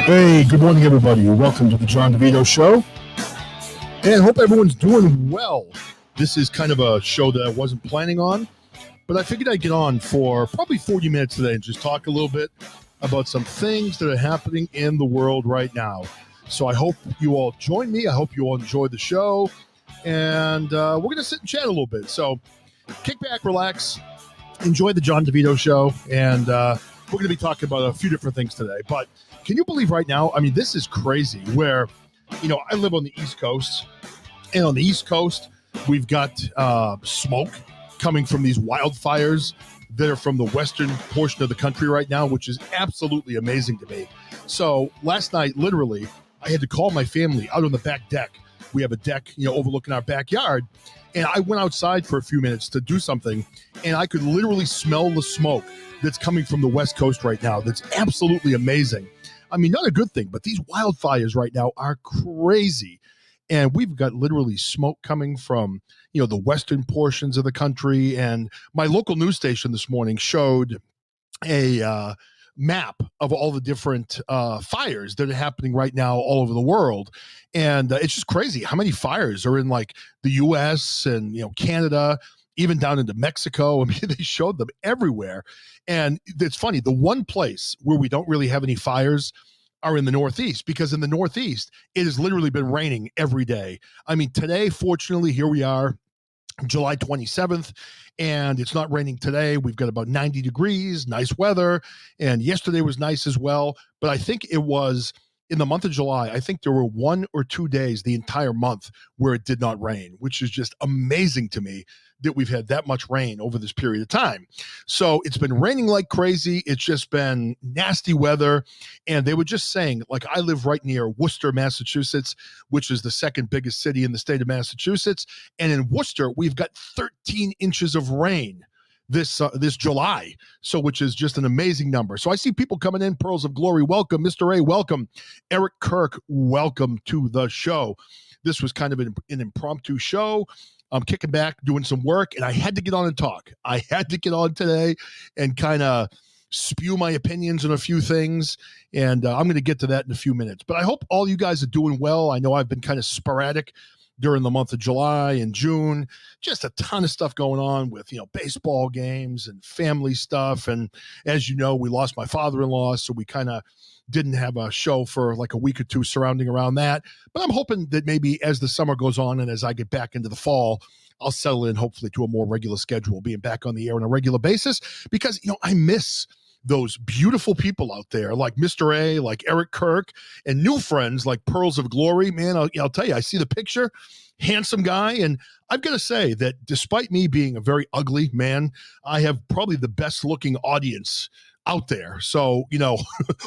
Hey, good morning, everybody. Welcome to the John DeVito Show. And hope everyone's doing well. This is kind of a show that I wasn't planning on, but I figured I'd get on for probably 40 minutes today and just talk a little bit about some things that are happening in the world right now. So I hope you all join me. I hope you all enjoy the show. And we're going to sit and chat a little bit. So kick back, relax, enjoy the John DeVito Show. And we're going to be talking about a few different things today. But can you believe right now? I mean, this is crazy where, I live on the East Coast. And on the East Coast, we've got smoke coming from these wildfires that are from the western portion of the country right now, which is absolutely amazing to me. So last night, literally, I had to call my family out on the back deck. We have a deck, overlooking our backyard. And I went outside for a few minutes to do something, and I could literally smell the smoke that's coming from the West Coast right now. That's absolutely amazing. I mean, not a good thing, but these wildfires right now are crazy. And we've got literally smoke coming from, the western portions of the country. And my local news station this morning showed a map of all the different fires that are happening right now all over the world. And it's just crazy how many fires are in like the US and, Canada, even down into Mexico. I mean, they showed them everywhere. And it's funny, the one place where we don't really have any fires are in the Northeast, because in the Northeast, it has literally been raining every day. I mean, today, fortunately, here we are, July 27th, and it's not raining today. We've got about 90 degrees, nice weather, and yesterday was nice as well. But I think it was in the month of July, I think there were 1 or 2 days the entire month where it did not rain, which is just amazing to me that we've had that much rain over this period of time. So it's been raining like crazy. It's just been nasty weather. And they were just saying, like, I live right near Worcester, Massachusetts, which is the second biggest city in the state of Massachusetts. And in Worcester, we've got 13 inches of rain this July, so which is just an amazing number. So I see people coming in. Pearls of Glory, welcome. Mr. A, welcome. Eric Kirk, welcome to the show. This was kind of an impromptu show. I'm kicking back, doing some work, and I had to get on and talk. I had to get on today and kind of spew my opinions on a few things, and I'm going to get to that in a few minutes. But I hope all you guys are doing well. I know I've been kind of sporadic during the month of July and June, just a ton of stuff going on with, baseball games and family stuff. And as you know, we lost my father-in-law, so we kind of didn't have a show for like a week or two surrounding around that. But I'm hoping that maybe as the summer goes on and as I get back into the fall, I'll settle in hopefully to a more regular schedule, being back on the air on a regular basis, because, I miss those beautiful people out there like Mr. A, like Eric Kirk, and new friends like Pearls of Glory. Man, I'll tell you, I see the picture, handsome guy. And I've got to say that despite me being a very ugly man, I have probably the best looking audience out there. So,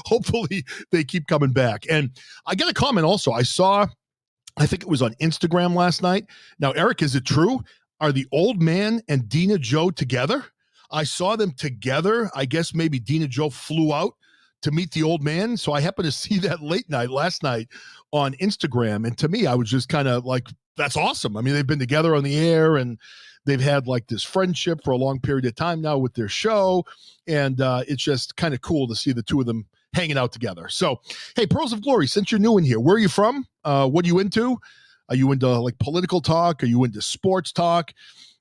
hopefully they keep coming back. And I got a comment also. I think it was on Instagram last night. Now, Eric, is it true? Are the old man and Dina Joe together? I saw them together. I guess maybe Dina Joe flew out to meet the old man. So I happened to see that last night on Instagram. And to me, I was just kind of like, that's awesome. I mean, they've been together on the air and they've had like this friendship for a long period of time now with their show. And it's just kind of cool to see the two of them hanging out together. So, hey, Pearls of Glory, since you're new in here, where are you from? What are you into? Are you into like political talk? Are you into sports talk?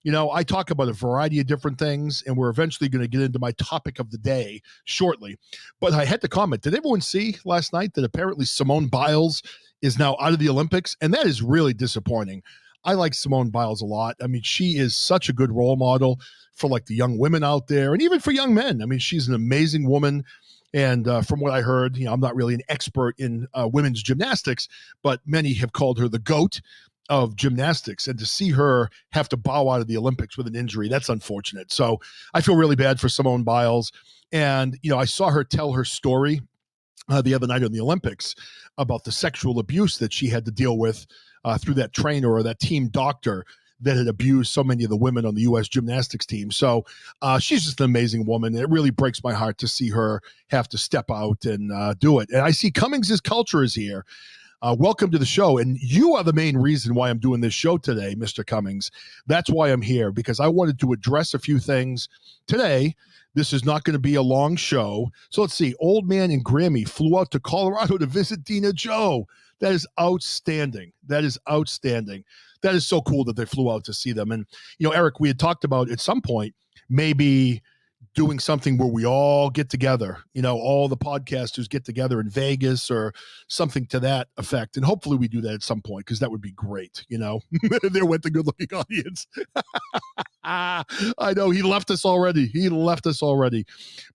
I talk about a variety of different things, and we're eventually going to get into my topic of the day shortly. But I had to comment. Did everyone see last night that apparently Simone Biles is now out of the Olympics? And that is really disappointing. I like Simone Biles a lot. I mean, she is such a good role model for like the young women out there and even for young men. I mean, she's an amazing woman. And from what I heard, I'm not really an expert in women's gymnastics, but many have called her the GOAT of gymnastics, and to see her have to bow out of the Olympics with an injury, that's unfortunate. So I feel really bad for Simone Biles. And, I saw her tell her story the other night on the Olympics about the sexual abuse that she had to deal with through that trainer or that team doctor that had abused so many of the women on the U.S. gymnastics team. So she's just an amazing woman. It really breaks my heart to see her have to step out and do it. And I see Cummings' culture is here. Welcome to the show. And you are the main reason why I'm doing this show today, Mr. Cummings. That's why I'm here, because I wanted to address a few things today. This is not going to be a long show. So let's see. Old Man and Grammy flew out to Colorado to visit Dina Joe. That is outstanding. That is outstanding. That is so cool that they flew out to see them. And, Eric, we had talked about at some point maybe doing something where we all get together, all the podcasters get together in Vegas or something to that effect. And hopefully we do that at some point, because that would be great. There went the good looking audience. I know he left us already.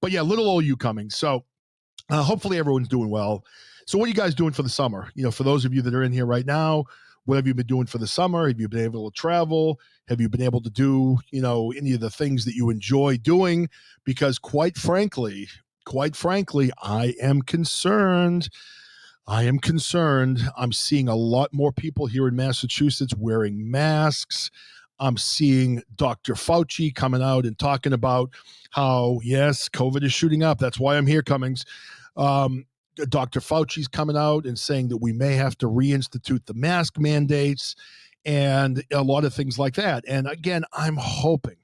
But yeah, little old you coming. So hopefully everyone's doing well. So what are you guys doing for the summer? For those of you that are in here right now, what have you been doing for the summer? Have you been able to travel? Have you been able to do, any of the things that you enjoy doing? Because quite frankly, I am concerned. I'm seeing a lot more people here in Massachusetts wearing masks. I'm seeing Dr. Fauci coming out and talking about how, yes, COVID is shooting up. That's why I'm here, Cummings. Dr. Fauci's coming out and saying that we may have to reinstitute the mask mandates and a lot of things like that. And again, I am hoping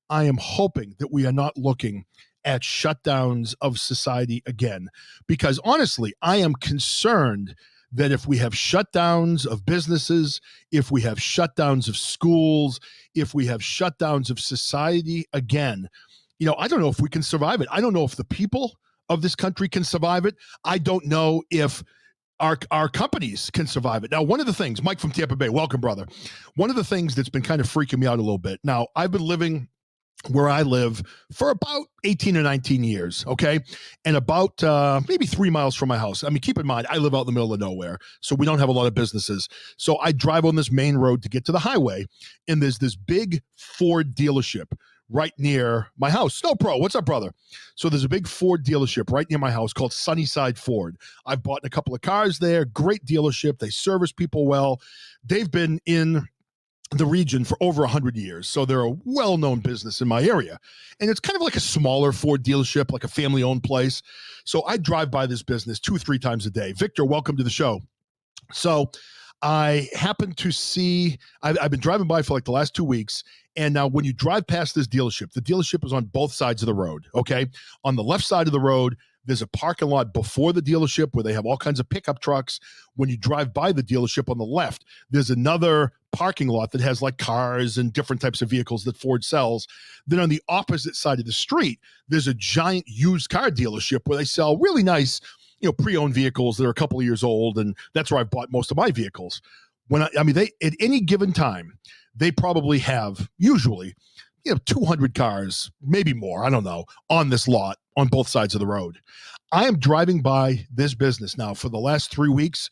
that we are not looking at shutdowns of society again, because honestly, I am concerned that if we have shutdowns of businesses, if we have shutdowns of schools, if we have shutdowns of society again, I don't know if we can survive it. I don't know if the people of this country can survive it. I don't know if our companies can survive it. Now, one of the things, Mike from Tampa Bay, welcome, brother. One of the things that's been kind of freaking me out a little bit. Now, I've been living where I live for about 18 or 19 years, okay? And about maybe 3 miles from my house. I mean, keep in mind, I live out in the middle of nowhere, so we don't have a lot of businesses. So I drive on this main road to get to the highway, and there's this big Ford dealership right near my house. Snow Pro, what's up, brother? So there's a big Ford dealership right near my house called Sunnyside Ford. I've bought a couple of cars there. Great dealership. They service people well. They've been in the region for over 100 years. So they're a well-known business in my area. And it's kind of like a smaller Ford dealership, like a family-owned place. So I drive by this business 2-3 times a day. Victor, welcome to the show. So I happened to see, I've been driving by for like the last 2 weeks. And now when you drive past this dealership, the dealership is on both sides of the road, okay? On the left side of the road, there's a parking lot before the dealership where they have all kinds of pickup trucks. When you drive by the dealership on the left, there's another parking lot that has like cars and different types of vehicles that Ford sells. Then on the opposite side of the street, there's a giant used car dealership where they sell really nice, pre-owned vehicles that are a couple of years old. And that's where I've bought most of my vehicles. They at any given time, they probably have usually, 200 cars, maybe more, I don't know, on this lot on both sides of the road. I am driving by this business now for the last 3 weeks.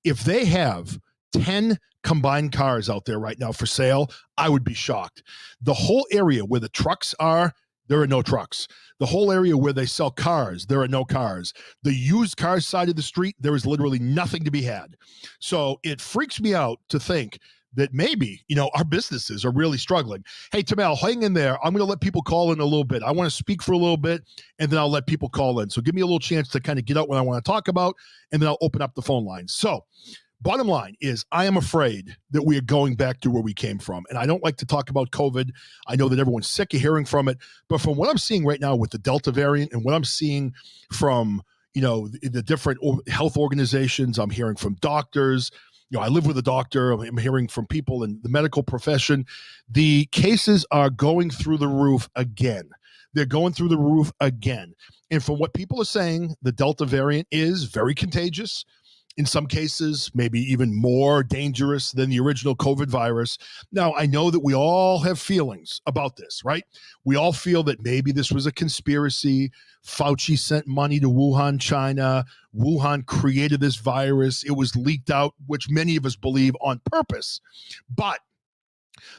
If they have 10 combined cars out there right now for sale, I would be shocked. The whole area where the trucks are, there are no trucks. The whole area where they sell cars, there are no cars. The used car side of the street, there is literally nothing to be had. So it freaks me out to think that maybe, our businesses are really struggling. Hey, Tamel, hang in there. I'm going to let people call in a little bit. I want to speak for a little bit, and then I'll let people call in. So give me a little chance to kind of get out what I want to talk about, and then I'll open up the phone lines. So bottom line is I am afraid that we are going back to where we came from. And I don't like to talk about COVID. I know that everyone's sick of hearing from it. But from what I'm seeing right now with the Delta variant and what I'm seeing from, the different health organizations, I'm hearing from doctors. I live with a doctor. I'm hearing from people in the medical profession. The cases are going through the roof again. They're going through the roof again. And from what people are saying, the Delta variant is very contagious. In some cases, maybe even more dangerous than the original COVID virus. Now, I know that we all have feelings about this, right? We all feel that maybe this was a conspiracy. Fauci sent money to Wuhan, China. Wuhan created this virus. It was leaked out, which many of us believe on purpose. But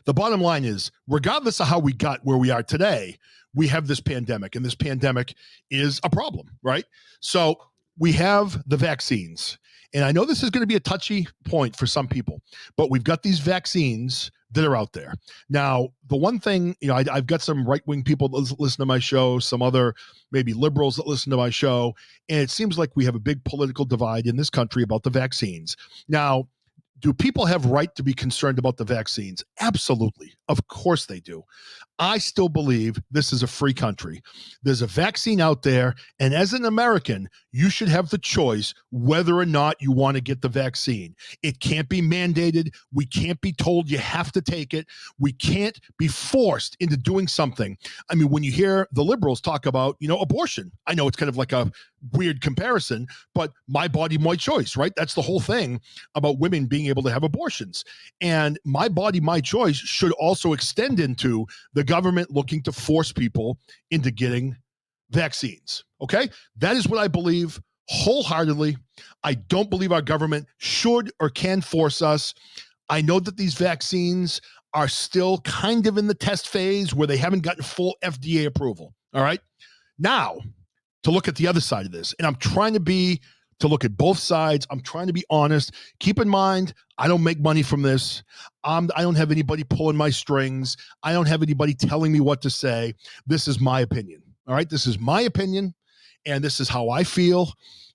the bottom line is, regardless of how we got where we are today, we have this pandemic, and this pandemic is a problem, right? So we have the vaccines. And I know this is going to be a touchy point for some people, but we've got these vaccines that are out there. Now, the one thing, I've got some right-wing people that listen to my show, some other maybe liberals that listen to my show, and it seems like we have a big political divide in this country about the vaccines. Now, do people have right to be concerned about the vaccines? Absolutely. Of course they do. I still believe this is a free country. There's a vaccine out there, and as an American, you should have the choice whether or not you want to get the vaccine. It can't be mandated. We can't be told you have to take it. We can't be forced into doing something. I mean, when you hear the liberals talk about, abortion, I know it's kind of like a weird comparison, but my body, my choice, right? That's the whole thing about women being able to have abortions. And my body, my choice should also extend into the government looking to force people into getting vaccines. Okay? That is what I believe wholeheartedly. I don't believe our government should or can force us. I know that these vaccines are still kind of in the test phase where they haven't gotten full FDA approval. All right? Now, to look at the other side of this, and I'm trying to look at both sides. I'm trying to be honest. Keep in mind, I don't make money from this. I don't have anybody pulling my strings. I don't have anybody telling me what to say. This is my opinion. All right. This is my opinion. And this is how I feel.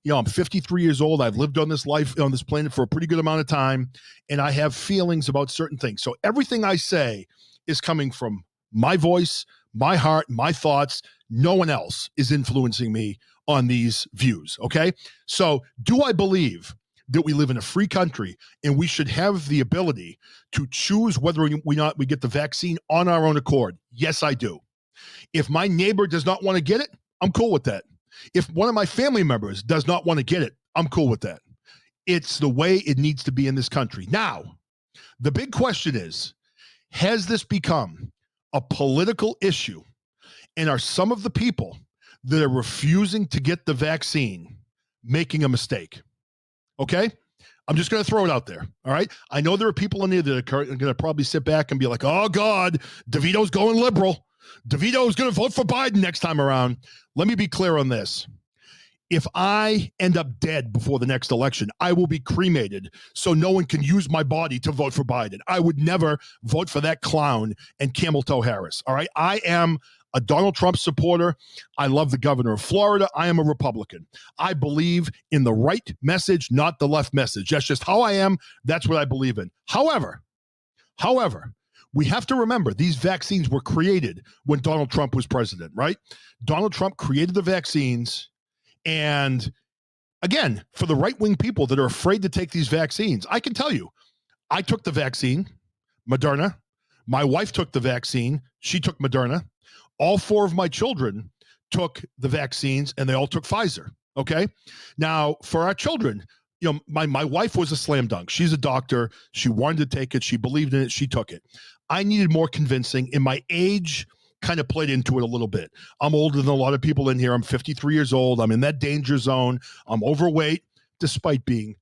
I'm 53 years old. I've lived on this life, on this planet for a pretty good amount of time. And I have feelings about certain things. So everything I say is coming from my voice, my heart, my thoughts. No one else is influencing me on these views. Okay. So do I believe that we live in a free country and we should have the ability to choose whether we get the vaccine on our own accord? Yes, I do. If my neighbor does not want to get it, I'm cool with that. If one of my family members does not want to get it, I'm cool with that. It's the way it needs to be in this country. Now, the big question is, has this become a political issue? And are some of the people that are refusing to get the vaccine making a mistake? Okay? I'm just going to throw it out there. All right? I know there are people in there that are going to probably sit back and be like, oh, God, DeVito's going liberal. DeVito's going to vote for Biden next time around. Let me be clear on this. If I end up dead before the next election, I will be cremated so no one can use my body to vote for Biden. I would never vote for that clown and camel toe Harris. All right? I am a Donald Trump supporter. I love the governor of Florida. I am a Republican. I believe in the right message, not the left message. That's just how I am. That's what I believe in. However, we have to remember these vaccines were created when Donald Trump was president, right? Donald Trump created the vaccines. And again, for the right-wing people that are afraid to take these vaccines, I can tell you, I took the vaccine, Moderna. My wife took the vaccine. She took Moderna. All 4 of my children took the vaccines, and they all took Pfizer. Okay. Now, for our children, my wife was a slam dunk. She's a doctor. She wanted to take it. She believed in it. She took it. I needed more convincing, and my age kind of played into it a little bit. I'm older than a lot of people in here. I'm 53 years old. I'm in that danger zone. I'm overweight, despite being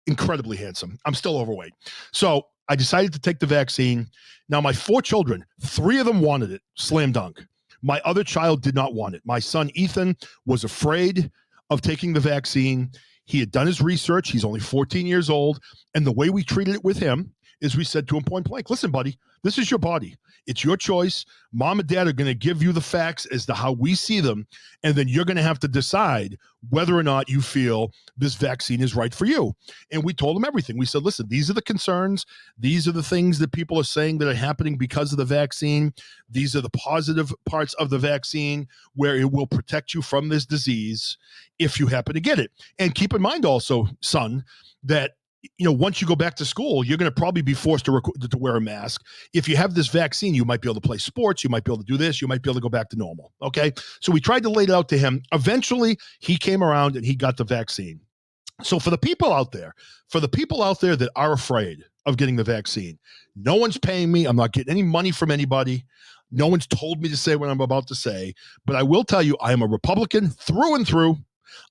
incredibly handsome. I'm still overweight. So I decided to take the vaccine. Now, my 4 children, 3 of them wanted it, slam dunk. My other child did not want it. My son, Ethan, was afraid of taking the vaccine. He had done his research. He's only 14 years old. And the way we treated it with him is we said to him point blank, listen, buddy, this is your body. It's your choice. Mom and dad are going to give you the facts as to how we see them. And then you're going to have to decide whether or not you feel this vaccine is right for you. And we told them everything. We said, listen, these are the concerns. These are the things that people are saying that are happening because of the vaccine. These are the positive parts of the vaccine where it will protect you from this disease if you happen to get it. And keep in mind also, son, that once you go back to school, you're going to probably be forced to wear a mask. If you have this vaccine, you might be able to play sports. You might be able to do this. You might be able to go back to normal. Okay. So we tried to lay it out to him. Eventually, he came around and he got the vaccine. So for the people out there that are afraid of getting the vaccine, no one's paying me. I'm not getting any money from anybody. No one's told me to say what I'm about to say. But I will tell you, I am a Republican through and through.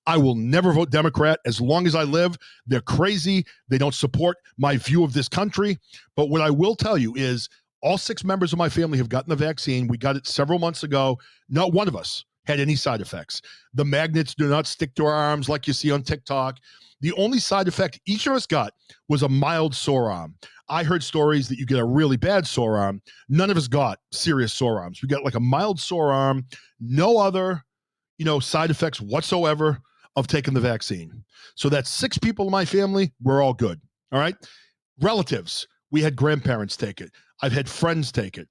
I will never vote Democrat as long as I live. They're crazy. They don't support my view of this country. But what I will tell you is all 6 members of my family have gotten the vaccine. We got it several months ago. Not one of us had any side effects. The magnets do not stick to our arms like you see on TikTok. The only side effect each of us got was a mild sore arm. I heard stories that you get a really bad sore arm. None of us got serious sore arms. We got like a mild sore arm, no other, side effects whatsoever of taking the vaccine. So that's 6 people in my family. We're all good. All right. Relatives. We had grandparents take it. I've had friends take it.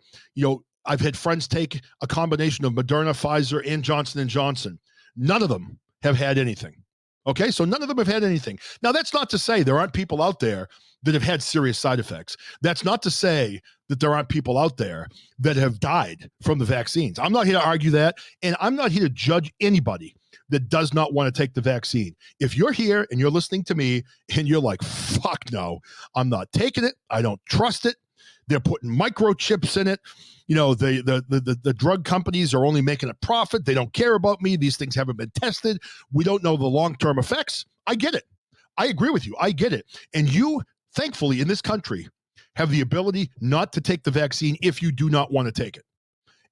I've had friends take a combination of Moderna, Pfizer, and Johnson & Johnson. None of them have had anything. Okay, so none of them have had anything. Now, that's not to say there aren't people out there that have had serious side effects. That's not to say that there aren't people out there that have died from the vaccines. I'm not here to argue that, and I'm not here to judge anybody that does not want to take the vaccine. If you're here and you're listening to me and you're like, fuck no, I'm not taking it. I don't trust it. They're putting microchips in it. The drug companies are only making a profit. They don't care about me. These things haven't been tested. We don't know the long-term effects. I get it. I agree with you. I get it. And you, thankfully, in this country, have the ability not to take the vaccine if you do not want to take it.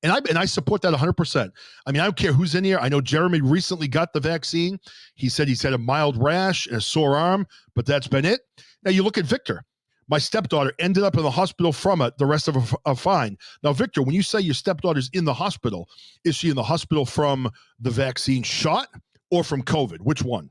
And I support that 100%. I mean, I don't care who's in here. I know Jeremy recently got the vaccine. He said he's had a mild rash and a sore arm, but that's been it. Now you look at Victor. My stepdaughter ended up in the hospital from it. The rest of her are fine. Now, Victor, when you say your stepdaughter's in the hospital, is she in the hospital from the vaccine shot or from COVID? Which one?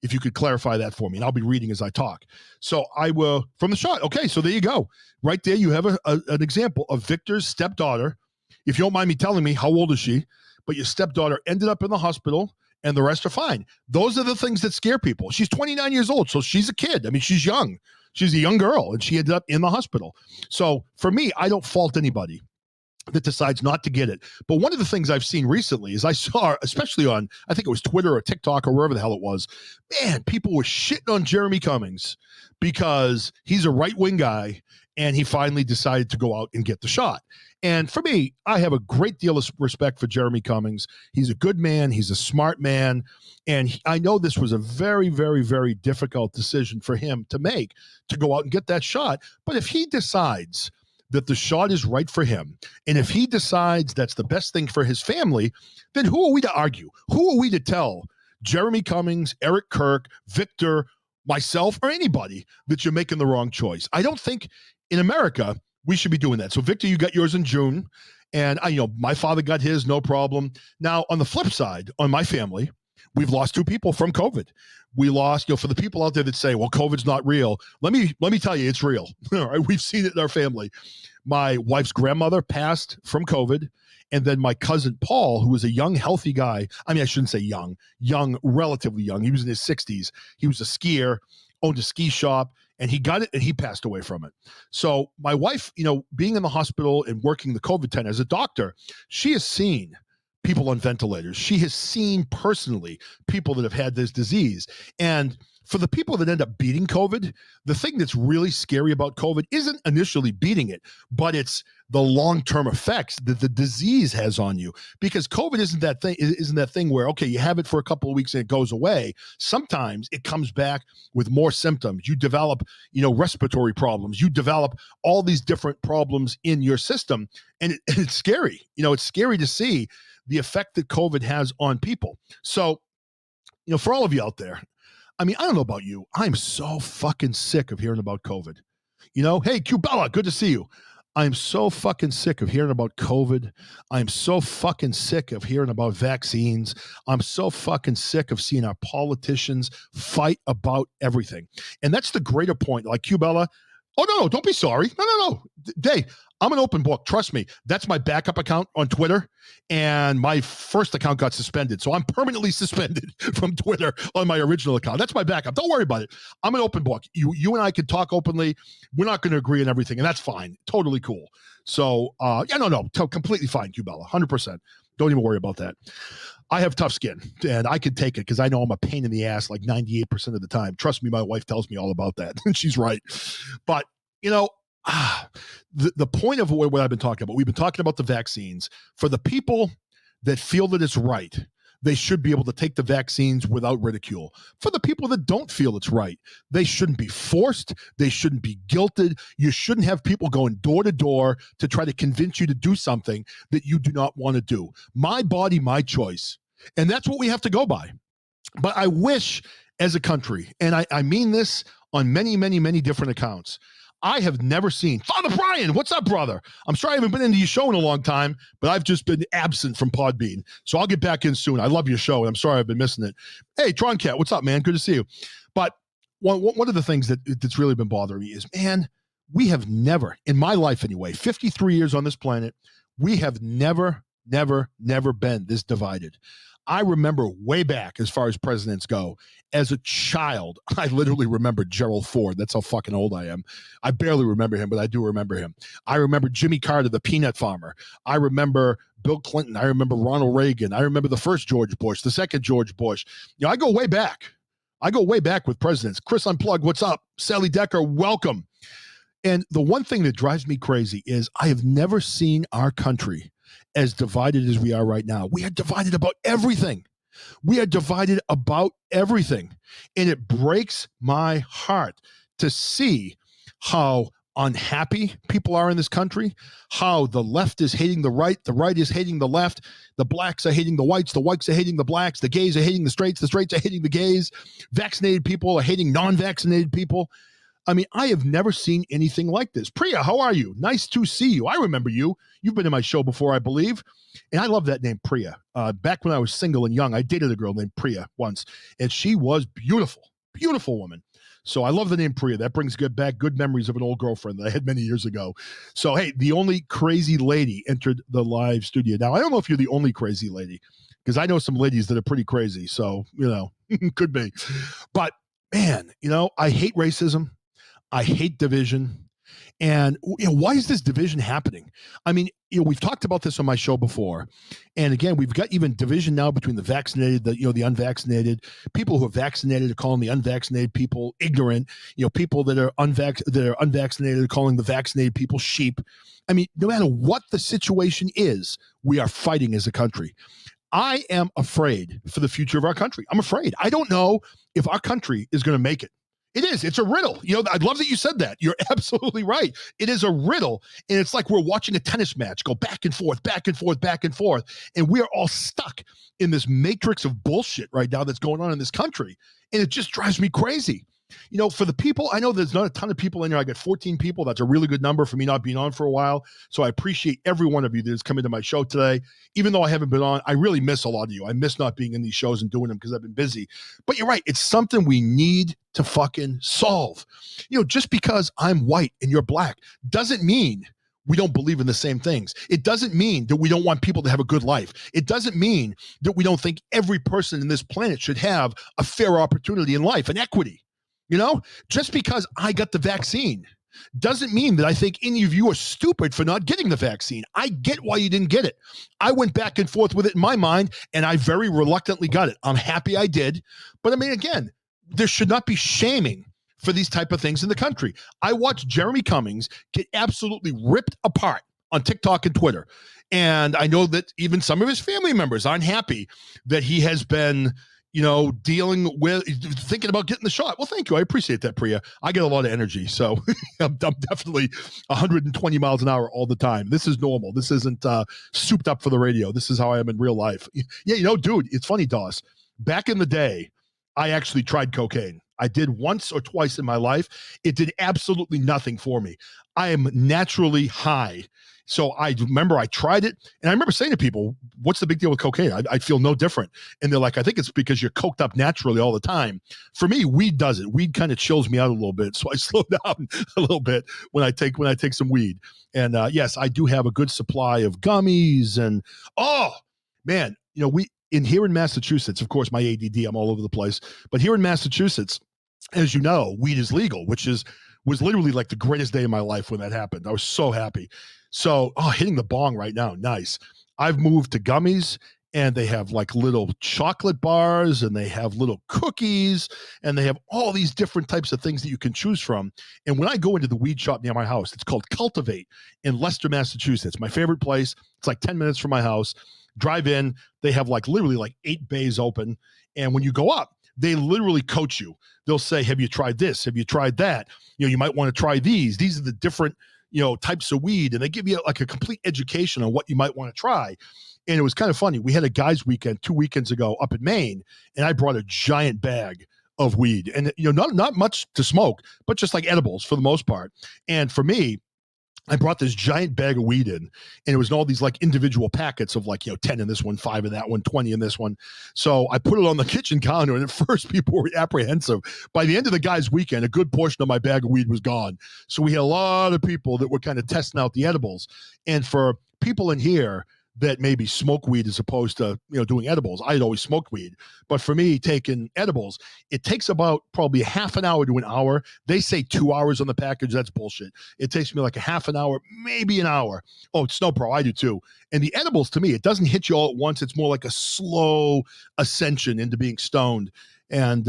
If you could clarify that for me, and I'll be reading as I talk. So I will, from the shot. Okay, so there you go. Right there, you have an example of Victor's stepdaughter. If you don't mind me telling me, how old is she? But your stepdaughter ended up in the hospital, and the rest are fine. Those are the things that scare people. She's 29 years old, so she's a kid. I mean, she's young. She's a young girl, and she ended up in the hospital. So for me, I don't fault anybody that decides not to get it. But one of the things I've seen recently is I saw, especially on, I think it was Twitter or TikTok or wherever the hell it was, man, people were shitting on Jeremy Cummings because he's a right-wing guy, and he finally decided to go out and get the shot. And for me, I have a great deal of respect for Jeremy Cummings. He's a good man. He's a smart man. And I know this was a very, very, very difficult decision for him to make, to go out and get that shot. But if he decides that the shot is right for him, and if he decides that's the best thing for his family, then who are we to argue? Who are we to tell Jeremy Cummings, Eric Kirk, Victor, myself, or anybody that you're making the wrong choice? I don't think in America we should be doing that. So Victor, you got yours in June, and my father got his, no problem. Now on the flip side, on my family, we've lost 2 people from COVID. We lost, for the people out there that say, well, COVID's not real. Let me tell you, it's real. All right, we've seen it in our family. My wife's grandmother passed from COVID. And then my cousin Paul, who was a young, healthy guy. I mean, I shouldn't say young, relatively young. He was in his 60s. He was a skier, owned a ski shop, and he got it and he passed away from it. So my wife, being in the hospital and working the COVID tent as a doctor, she has seen people on ventilators. She has seen personally people that have had this disease. And for the people that end up beating COVID, the thing that's really scary about COVID isn't initially beating it, but it's the long-term effects that the disease has on you. Because COVID isn't that thing where, okay, you have it for a couple of weeks and it goes away. Sometimes it comes back with more symptoms. You develop, respiratory problems. You develop all these different problems in your system. And it's scary. It's scary to see the effect that COVID has on people. So, for all of you out there, I mean, I don't know about you. I'm so fucking sick of hearing about COVID. Hey, Cubella, good to see you. I'm so fucking sick of hearing about COVID. I'm so fucking sick of hearing about vaccines. I'm so fucking sick of seeing our politicians fight about everything. And that's the greater point. Like Cubella, oh, no, don't be sorry. No. Dave, I'm an open book. Trust me. That's my backup account on Twitter. And my first account got suspended. So I'm permanently suspended from Twitter on my original account. That's my backup. Don't worry about it. I'm an open book. You and I can talk openly. We're not going to agree on everything. And that's fine. Totally cool. So, completely fine, Cubella. 100%. Don't even worry about that. I have tough skin, and I can take it because I know I'm a pain in the ass like 98% of the time. Trust me, my wife tells me all about that, and she's right. But, the point of what I've been talking about, we've been talking about the vaccines. For the people that feel that it's right, they should be able to take the vaccines without ridicule. For the people that don't feel it's right, they shouldn't be forced. They shouldn't be guilted. You shouldn't have people going door to door to try to convince you to do something that you do not want to do. My body, my choice. And that's what we have to go by. But I wish as a country, and I mean this on many, many, many different accounts, I have never seen Father Brian. What's up, brother? I'm sorry I haven't been into your show in a long time, but I've just been absent from Podbean. So I'll get back in soon. I love your show, and I'm sorry I've been missing it. Hey, Tron Cat, what's up, man? Good to see you. But one of the things that's really been bothering me is, man, we have never, in my life anyway, 53 years on this planet, we have never been this divided. I remember way back, as far as presidents go, as a child, I literally remember Gerald Ford. That's how fucking old I am. I barely remember him, but I do remember him. I remember Jimmy Carter, the peanut farmer. I remember Bill Clinton. I remember Ronald Reagan. I remember the first George Bush, the second George Bush. I go way back. I go way back with presidents. Chris Unplugged, what's up? Sally Decker, welcome. And the one thing that drives me crazy is I have never seen our country as divided as we are right now. We are divided about everything. We are divided about everything. And it breaks my heart to see how unhappy people are in this country, how the left is hating the right is hating the left, the blacks are hating the whites are hating the blacks, the gays are hating the straights are hating the gays, vaccinated people are hating non-vaccinated people. I mean, I have never seen anything like this. Priya, how are you? Nice to see you. I remember you. You've been in my show before, I believe. And I love that name, Priya. Back when I was single and young, I dated a girl named Priya once, and she was beautiful, beautiful woman. So I love the name Priya. That brings back good memories of an old girlfriend that I had many years ago. So, hey, the only crazy lady entered the live studio. Now, I don't know if you're the only crazy lady, because I know some ladies that are pretty crazy. So, could be. But, man, I hate racism. I hate division. And why is this division happening? I mean, we've talked about this on my show before. And again, we've got even division now between the vaccinated, the unvaccinated. People who are vaccinated are calling the unvaccinated people ignorant. People that are unvaccinated are calling the vaccinated people sheep. I mean, no matter what the situation is, we are fighting as a country. I am afraid for the future of our country. I'm afraid. I don't know if our country is going to make it. It is. It's a riddle. I love that you said that. You're absolutely right. It is a riddle. And it's like we're watching a tennis match go back and forth, back and forth, back and forth. And we are all stuck in this matrix of bullshit right now that's going on in this country. And it just drives me crazy. For the people, I know there's not a ton of people in here. I got 14 people. That's a really good number for me not being on for a while. So I appreciate every one of you that has come into my show today. Even though I haven't been on, I really miss a lot of you. I miss not being in these shows and doing them because I've been busy. But you're right. It's something we need to fucking solve. Just because I'm white and you're black doesn't mean we don't believe in the same things. It doesn't mean that we don't want people to have a good life. It doesn't mean that we don't think every person in this planet should have a fair opportunity in life and equity. Just because I got the vaccine doesn't mean that I think any of you are stupid for not getting the vaccine. I get why you didn't get it. I went back and forth with it in my mind, and I very reluctantly got it. I'm happy I did. But I mean, again, there should not be shaming for these type of things in the country. I watched Jeremy Cummings get absolutely ripped apart on TikTok and Twitter. And I know that even some of his family members aren't happy that he has been dealing with thinking about getting the shot. Well, thank you. I appreciate that, Priya. I get a lot of energy. So I'm definitely 120 miles an hour all the time. This is normal. This isn't souped up for the radio. This is how I am in real life. Yeah, dude, it's funny, Doss. Back in the day, I actually tried cocaine. I did once or twice in my life. It did absolutely nothing for me. I am naturally high. So I remember I tried it, and I remember saying to people, what's the big deal with cocaine? I feel no different. And they're like, I think it's because you're coked up naturally all the time. For me, weed does it. Weed kind of chills me out a little bit. So I slow down a little bit when I take some weed. And yes, I do have a good supply of gummies. And oh, man, here in Massachusetts, of course, my ADD, I'm all over the place. But here in Massachusetts, as you know, weed is legal, which was literally like the greatest day of my life when that happened. I was so happy. So, hitting the bong right now, nice. I've moved to gummies, and they have like little chocolate bars, and they have little cookies, and they have all these different types of things that you can choose from. And when I go into the weed shop near my house, it's called Cultivate in Leicester, Massachusetts. My favorite place. It's like 10 minutes from my house. Drive in. They have literally 8 bays open. And when you go up, they literally coach you. They'll say, have you tried this? Have you tried that? You might want to try these. These are the different types of weed, and they give you like a complete education on what you might want to try. And it was kind of funny. We had a guys' weekend 2 weekends ago up in Maine, and I brought a giant bag of weed, and not much to smoke, but just like edibles for the most part. And for me, I brought this giant bag of weed in, and it was in all these like individual packets of like, 10 in this one, 5 in that one, 20 in this one. So I put it on the kitchen counter, and at first people were apprehensive. By the end of the guy's weekend, a good portion of my bag of weed was gone. So we had a lot of people that were kind of testing out the edibles. And for people in here that maybe smoke weed as opposed to, doing edibles, I had always smoked weed. But for me, taking edibles, it takes about probably half an hour to an hour. They say 2 hours on the package. That's bullshit. It takes me like a half an hour, maybe an hour. Oh, it's no pro. I do too. And the edibles, to me, it doesn't hit you all at once. It's more like a slow ascension into being stoned, and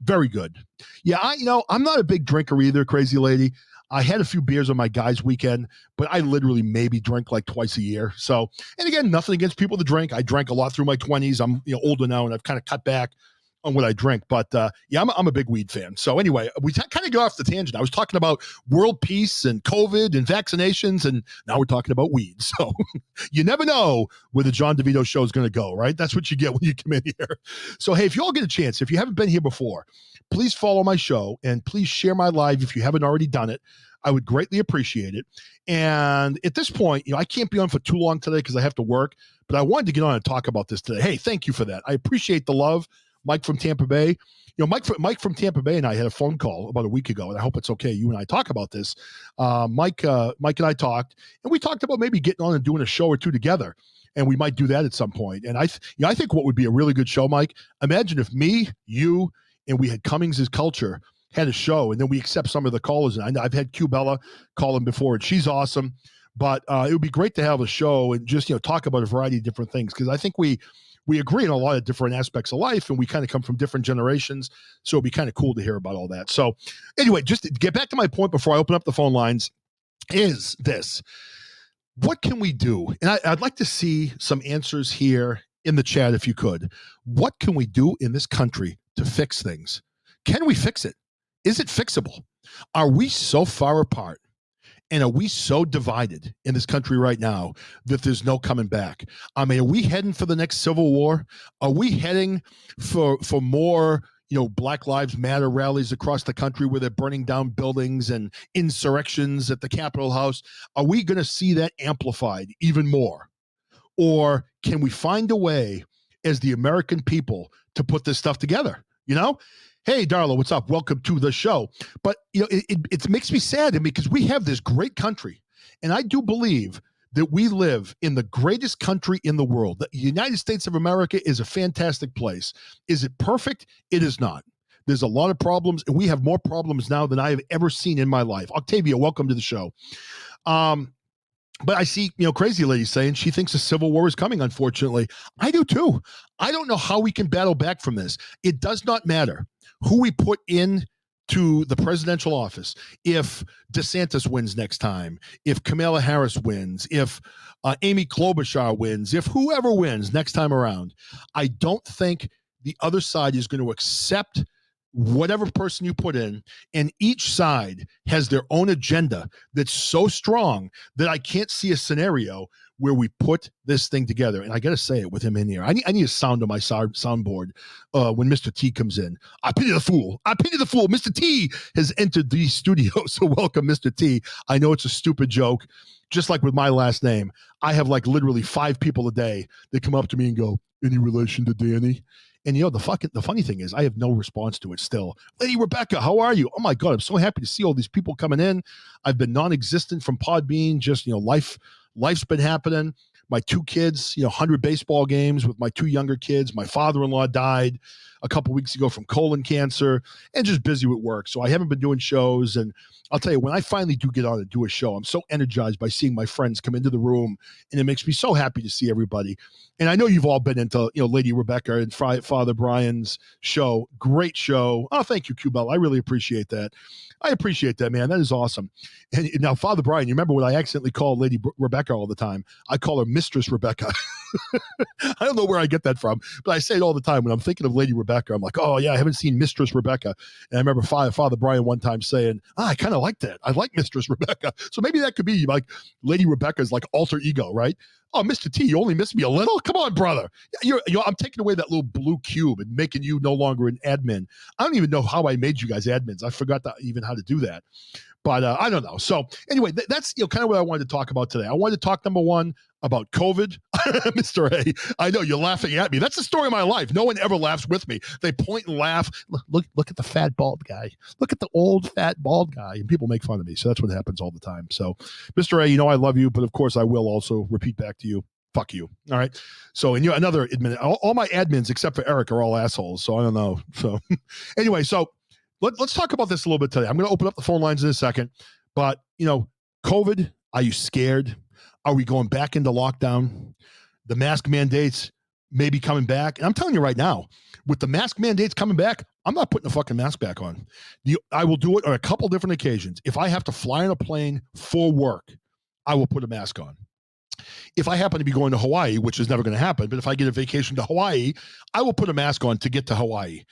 very good. Yeah, I'm not a big drinker either, crazy lady. I had a few beers on my guys' weekend, but I literally maybe drink like twice a year. So, and again, nothing against people that drink. I drank a lot through my 20s. I'm older now, and I've kind of cut back on what I drink. But yeah, I'm a big weed fan. So anyway, we kind of go off the tangent. I was talking about world peace and COVID and vaccinations, and now we're talking about weed. So you never know where the John DeVito show is going to go, right? That's what you get when you come in here. So hey, if you all get a chance, if you haven't been here before, please follow my show and please share my live if you haven't already done it. I would greatly appreciate it. And at this point, I can't be on for too long today because I have to work, but I wanted to get on and talk about this today. Hey, thank you for that. I appreciate the love. Mike from Tampa Bay. Mike from Tampa Bay and I had a phone call about a week ago, and I hope it's okay. You and I talk about this. Mike and I talked, and we talked about maybe getting on and doing a show or two together. And we might do that at some point. And I think what would be a really good show, Mike, imagine if me, you, and we had Cummings' Culture had a show, and then we accept some of the callers. And I've had Q Bella call in before, and she's awesome. But it would be great to have a show and just talk about a variety of different things, because I think we agree on a lot of different aspects of life, and we kind of come from different generations. So it'd be kind of cool to hear about all that. So anyway, just to get back to my point before I open up the phone lines, is this: what can we do? And I'd like to see some answers here in the chat if you could. What can we do in this country to fix things? Can we fix it? Is it fixable? Are we so far apart? And are we so divided in this country right now that there's no coming back? I mean, are we heading for the next civil war? Are we heading for more, Black Lives Matter rallies across the country where they're burning down buildings and insurrections at the Capitol House? Are we going to see that amplified even more? Or can we find a way as the American people to put this stuff together? Hey, Darla, what's up? Welcome to the show. But, it makes me sad because we have this great country. And I do believe that we live in the greatest country in the world. The United States of America is a fantastic place. Is it perfect? It is not. There's a lot of problems, and we have more problems now than I have ever seen in my life. Octavia, welcome to the show. But I see, crazy lady saying she thinks a civil war is coming, unfortunately. I do too. I don't know how we can battle back from this. It does not matter who we put in to the presidential office. If DeSantis wins next time, if Kamala Harris wins, if Amy Klobuchar wins, if whoever wins next time around, I don't think the other side is going to accept whatever person you put in, and each side has their own agenda that's so strong that I can't see a scenario where we put this thing together. And I got to say it with him in here. I need a sound on my soundboard when Mr. T comes in. I pity the fool. I pity the fool. Mr. T has entered the studio. So welcome, Mr. T. I know it's a stupid joke. Just like with my last name, I have like literally 5 people a day that come up to me and go, any relation to Danny? And the funny thing is I have no response to it still. Lady Rebecca, how are you? Oh my God, I'm so happy to see all these people coming in. I've been non-existent from Podbean, just, life's been happening. My 2 kids, 100 baseball games with my 2 younger kids. My father-in-law died a couple weeks ago from colon cancer, and just busy with work. So I haven't been doing shows. And I'll tell you, when I finally do get on and do a show, I'm so energized by seeing my friends come into the room, and it makes me so happy to see everybody. And I know you've all been into, Lady Rebecca and Father Brian's show. Great show. Oh, thank you, Q-Bell. I really appreciate that. I appreciate that, man. That is awesome. And now, Father Brian, you remember what I accidentally call Lady Rebecca all the time? I call her Mistress Rebecca. I don't know where I get that from, but I say it all the time when I'm thinking of Lady Rebecca. I'm like, oh yeah, I haven't seen Mistress Rebecca. And I remember Father Brian one time saying, I kind of like that. I like Mistress Rebecca. So maybe that could be like Lady Rebecca's like alter ego, right? Oh, Mr. T, you only miss me a little? Come on, brother. I'm taking away that little blue cube and making you no longer an admin. I don't even know how I made you guys admins. I forgot even how to do that. But I don't know. So anyway, that's kind of what I wanted to talk about today. I wanted to talk, number one, about COVID. Mr. A, I know you're laughing at me. That's the story of my life. No one ever laughs with me. They point and laugh. Look at the fat bald guy. Look at the old fat bald guy. And people make fun of me. So that's what happens all the time. So Mr. A, I love you, but of course I will also repeat back to you. Fuck you. All right. So, and another admin, all my admins except for Eric are all assholes. So I don't know. So anyway, so let's talk about this a little bit today. I'm going to open up the phone lines in a second, but COVID, are you scared? Are we going back into lockdown? The mask mandates may be coming back. And I'm telling you right now, with the mask mandates coming back, I'm not putting a fucking mask back on. I will do it on a couple different occasions. If I have to fly on a plane for work, I will put a mask on. If I happen to be going to Hawaii, which is never going to happen, but if I get a vacation to Hawaii, I will put a mask on to get to Hawaii.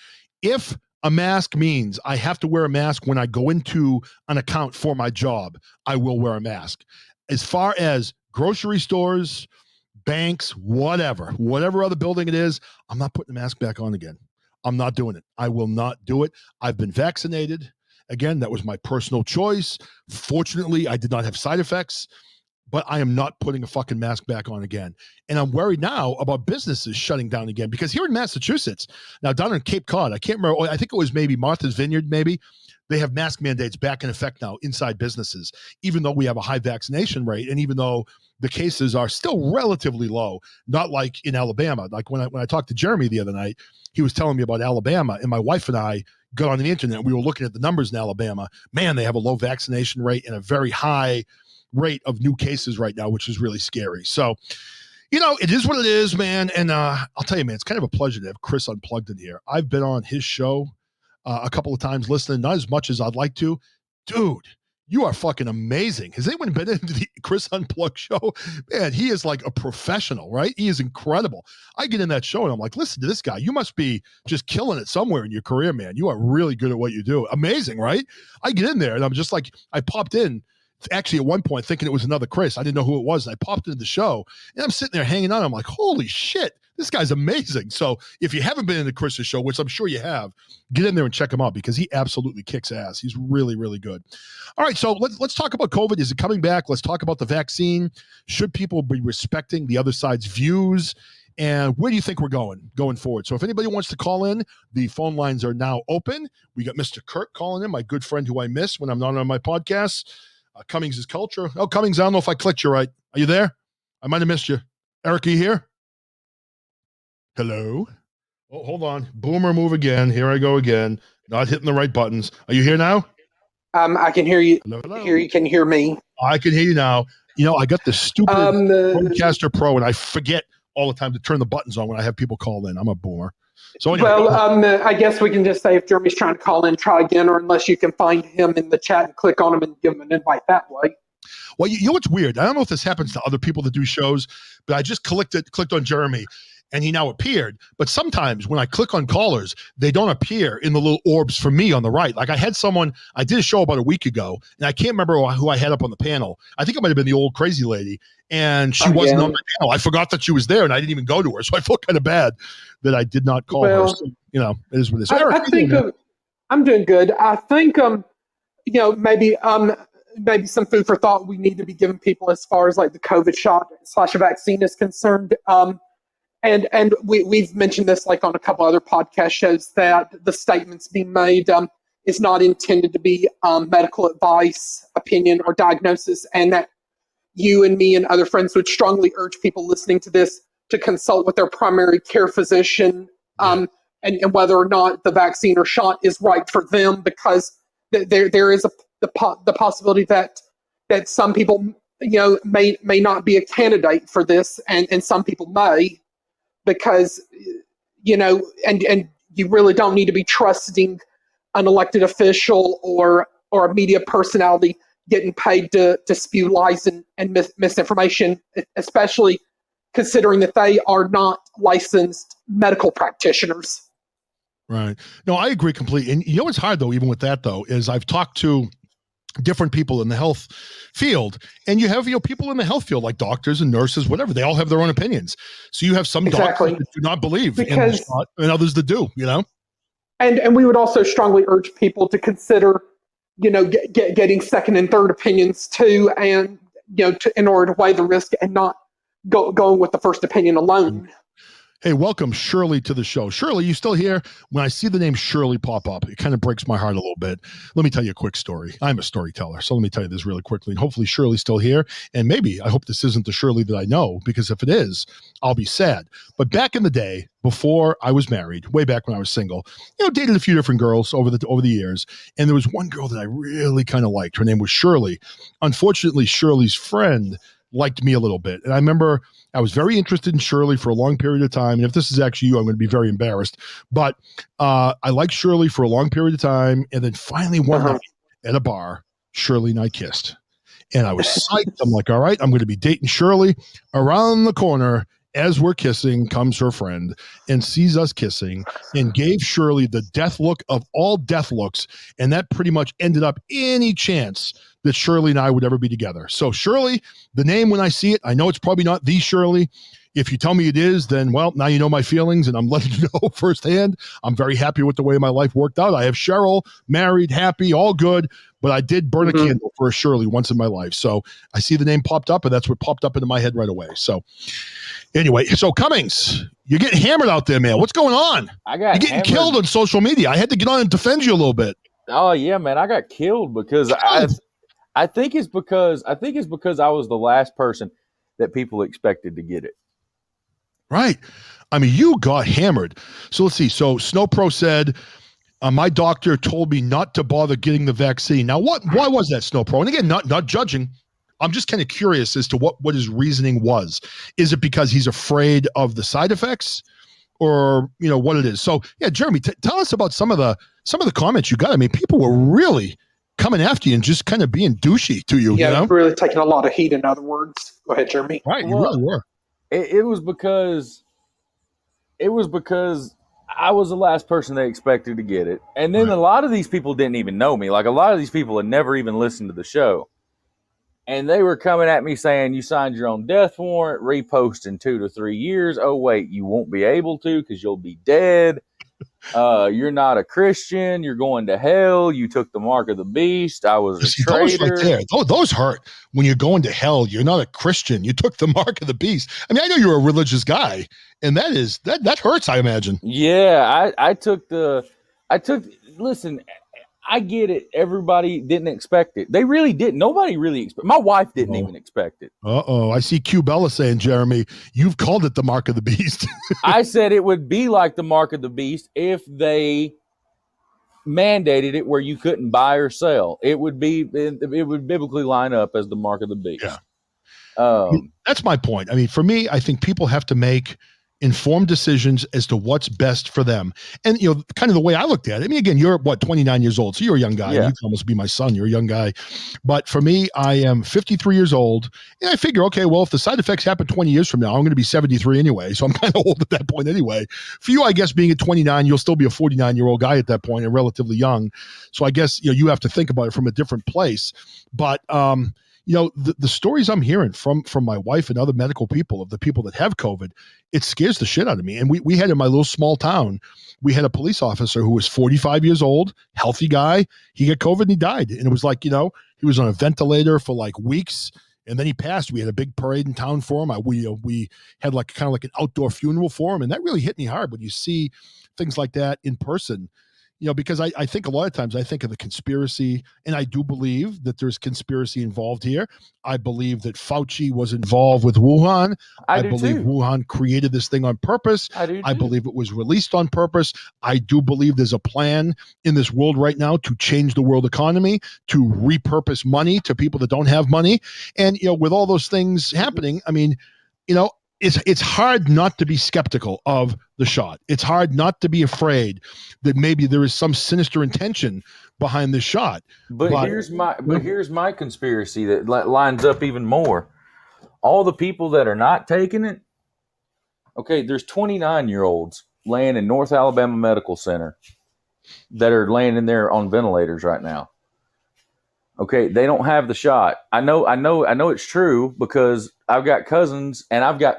If a mask means I have to wear a mask when I go into an account for my job, I will wear a mask. As far as grocery stores, banks, whatever other building it is, I'm not putting the mask back on again. I'm not doing it. I will not do it. I've been vaccinated. Again, that was my personal choice. Fortunately, I did not have side effects, but I am not putting a fucking mask back on again. And I'm worried now about businesses shutting down again, because here in Massachusetts, now down in Cape Cod, I can't remember, I think it was maybe Martha's Vineyard, maybe, they have mask mandates back in effect now inside businesses, even though we have a high vaccination rate. And even though the cases are still relatively low, not like in Alabama. Like when I talked to Jeremy the other night, he was telling me about Alabama, and my wife and I got on the internet. We were looking at the numbers in Alabama. Man, they have a low vaccination rate and a very high rate of new cases right now, which is really scary. So, it is what it is, man. And I'll tell you, man, it's kind of a pleasure to have Chris Unplugged in here. I've been on his show a couple of times listening, not as much as I'd like to. Dude, you are fucking amazing. Has anyone been into the Chris Unplugged show? Man, he is like a professional, right? He is incredible. I get in that show and I'm like, listen to this guy. You must be just killing it somewhere in your career, man. You are really good at what you do. Amazing, right? I get in there and I'm just like, I popped in actually at one point thinking it was another Chris. I didn't know who it was. And I popped into the show and I'm sitting there hanging out. I'm like, holy shit, this guy's amazing. So if you haven't been in the Chris's show, which I'm sure you have, get in there and check him out, because he absolutely kicks ass. He's really, really good. All right. So let's talk about COVID. Is it coming back? Let's talk about the vaccine. Should people be respecting the other side's views? And where do you think we're going forward? So if anybody wants to call in, the phone lines are now open. We got Mr. Kirk calling in, my good friend who I miss when I'm not on my podcast. Cummings is culture. Oh, Cummings, I don't know if I clicked you right. Are you there? I might have missed you. Eric, are you here? Hello? Oh, hold on. Boomer move again. Here I go again. Not hitting the right buttons. Are you here now? I can hear you. Hello? You can hear me. I can hear you now. I got the stupid Rodecaster Pro, and I forget all the time to turn the buttons on when I have people call in. I'm a boomer. So anyway, I guess we can just say if Jeremy's trying to call in, try again, or unless you can find him in the chat and click on him and give him an invite that way. Well, you know what's weird? I don't know if this happens to other people that do shows, but I just clicked on Jeremy, and he now appeared. But sometimes when I click on callers, they don't appear in the little orbs for me on the right. Like I did a show about a week ago, and I can't remember who I had up on the panel. I think it might have been the old crazy lady, and she wasn't on the panel. I forgot that she was there, and I didn't even go to her. So I felt kind of bad that I did not call her. So, it is what it is. I think I'm doing good. I think, maybe some food for thought we need to be giving people as far as like the COVID shot / vaccine is concerned. And we've mentioned this like on a couple other podcast shows that the statements being made is not intended to be medical advice, opinion, or diagnosis, and that you and me and other friends would strongly urge people listening to this to consult with their primary care physician and whether or not the vaccine or shot is right for them, because there is the possibility that some people may not be a candidate for this, and some people may, because and you really don't need to be trusting an elected official or a media personality getting paid to spew lies and misinformation, especially considering that they are not licensed medical practitioners. Right. No, I agree completely. And you know what's hard though, even with that though, is I've talked to different people in the health field, and you have people in the health field like doctors and nurses, whatever. They all have their own opinions. So you have some doctors that do not believe in the shot, and others that do. And we would also strongly urge people to consider, getting second and third opinions too, and in order to weigh the risk and not going with the first opinion alone. Hey, welcome Shirley to the show. Shirley, you still here? When I see the name Shirley pop up, it kind of breaks my heart a little bit. Let me tell you a quick story. I'm a storyteller, so let me tell you this really quickly. And hopefully Shirley's still here. And maybe, I hope this isn't the Shirley that I know, because if it is, I'll be sad. But back in the day, before I was married, way back when I was single, dated a few different girls over the years. And there was one girl that I really kind of liked. Her name was Shirley. Unfortunately, Shirley's friend liked me a little bit. And I remember I was very interested in Shirley for a long period of time. And if this is actually you, I'm going to be very embarrassed. But I liked Shirley for a long period of time. And then finally one night at a bar, Shirley and I kissed. And I was psyched. I'm like, all right, I'm going to be dating Shirley. Around the corner, as we're kissing, comes her friend and sees us kissing and gave Shirley the death look of all death looks. And that pretty much ended up any chance that Shirley and I would ever be together. So Shirley, the name, when I see it, I know it's probably not the Shirley. If you tell me it is, then, well, now you know my feelings, and I'm letting you know firsthand. I'm very happy with the way my life worked out. I have Cheryl, married, happy, all good, but I did burn a candle for a Shirley once in my life. So I see the name popped up, and that's what popped up into my head right away. So anyway, so Cummings, you're getting hammered out there, man. What's going on? You're getting killed on social media. I had to get on and defend you a little bit. Oh yeah, man, I got killed because I think it's because I was the last person that people expected to get it. Right. I mean, you got hammered. So let's see. So Snowpro said, my doctor told me not to bother getting the vaccine. Now, why was that, Snowpro? And again, not judging. I'm just kind of curious as to what his reasoning was. Is it because he's afraid of the side effects, or what it is? So yeah, Jeremy, tell us about some of the comments you got. I mean, people were really coming after you and just kind of being douchey to you. Yeah, really taking a lot of heat. In other words, go ahead, Jeremy. Right, you really were. It was because I was the last person they expected to get it. And then a lot of these people didn't even know me. Like, a lot of these people had never even listened to the show. And they were coming at me saying, you signed your own death warrant, repost in 2 to 3 years. Oh, wait, you won't be able to because you'll be dead. You're not a Christian. You're going to hell. You took the mark of the beast. I was a traitor. Those right there, those hurt. When you're going to hell, you're not a Christian. You took the mark of the beast. I mean, I know you're a religious guy, and that hurts, I imagine. Yeah, listen, I get it. Everybody didn't expect it. They really didn't. Nobody really expected. My wife didn't even expect it. I see Q Bella saying, Jeremy, you've called it the mark of the beast. I said it would be like the mark of the beast if they mandated it where you couldn't buy or sell. It would biblically line up as the mark of the beast. Yeah. That's my point. I mean, for me, I think people have to make informed decisions as to what's best for them. And, kind of the way I looked at it, I mean, again, you're 29 years old. So you're a young guy. Yeah. You can almost be my son. You're a young guy. But for me, I am 53 years old. And I figure, okay, well, if the side effects happen 20 years from now, I'm going to be 73 anyway. So I'm kind of old at that point anyway. For you, I guess being at 29, you'll still be a 49-year-old guy at that point and relatively young. So I guess, you have to think about it from a different place. But, the stories I'm hearing from my wife and other medical people of the people that have COVID, it scares the shit out of me. And we had in my little small town, we had a police officer who was 45 years old, healthy guy. He got COVID and he died. And it was like, he was on a ventilator for like weeks. And then he passed. We had a big parade in town for him. We had kind of like an outdoor funeral for him. And that really hit me hard when you see things like that in person. Because I think a lot of times I think of the conspiracy, and I do believe that there's conspiracy involved here. I believe that Fauci was involved with Wuhan. I believe Wuhan created this thing on purpose. I believe it was released on purpose. I do believe there's a plan in this world right now to change the world economy, to repurpose money to people that don't have money. And, with all those things happening, I mean, it's hard not to be skeptical of the shot. It's hard not to be afraid that maybe there is some sinister intention behind this shot. But here's my conspiracy that lines up even more. All the people that are not taking it, Okay, there's 29-year-olds laying in North Alabama Medical Center that are laying in there on ventilators right now. Okay, they don't have the shot. I know it's true because I've got cousins and I've got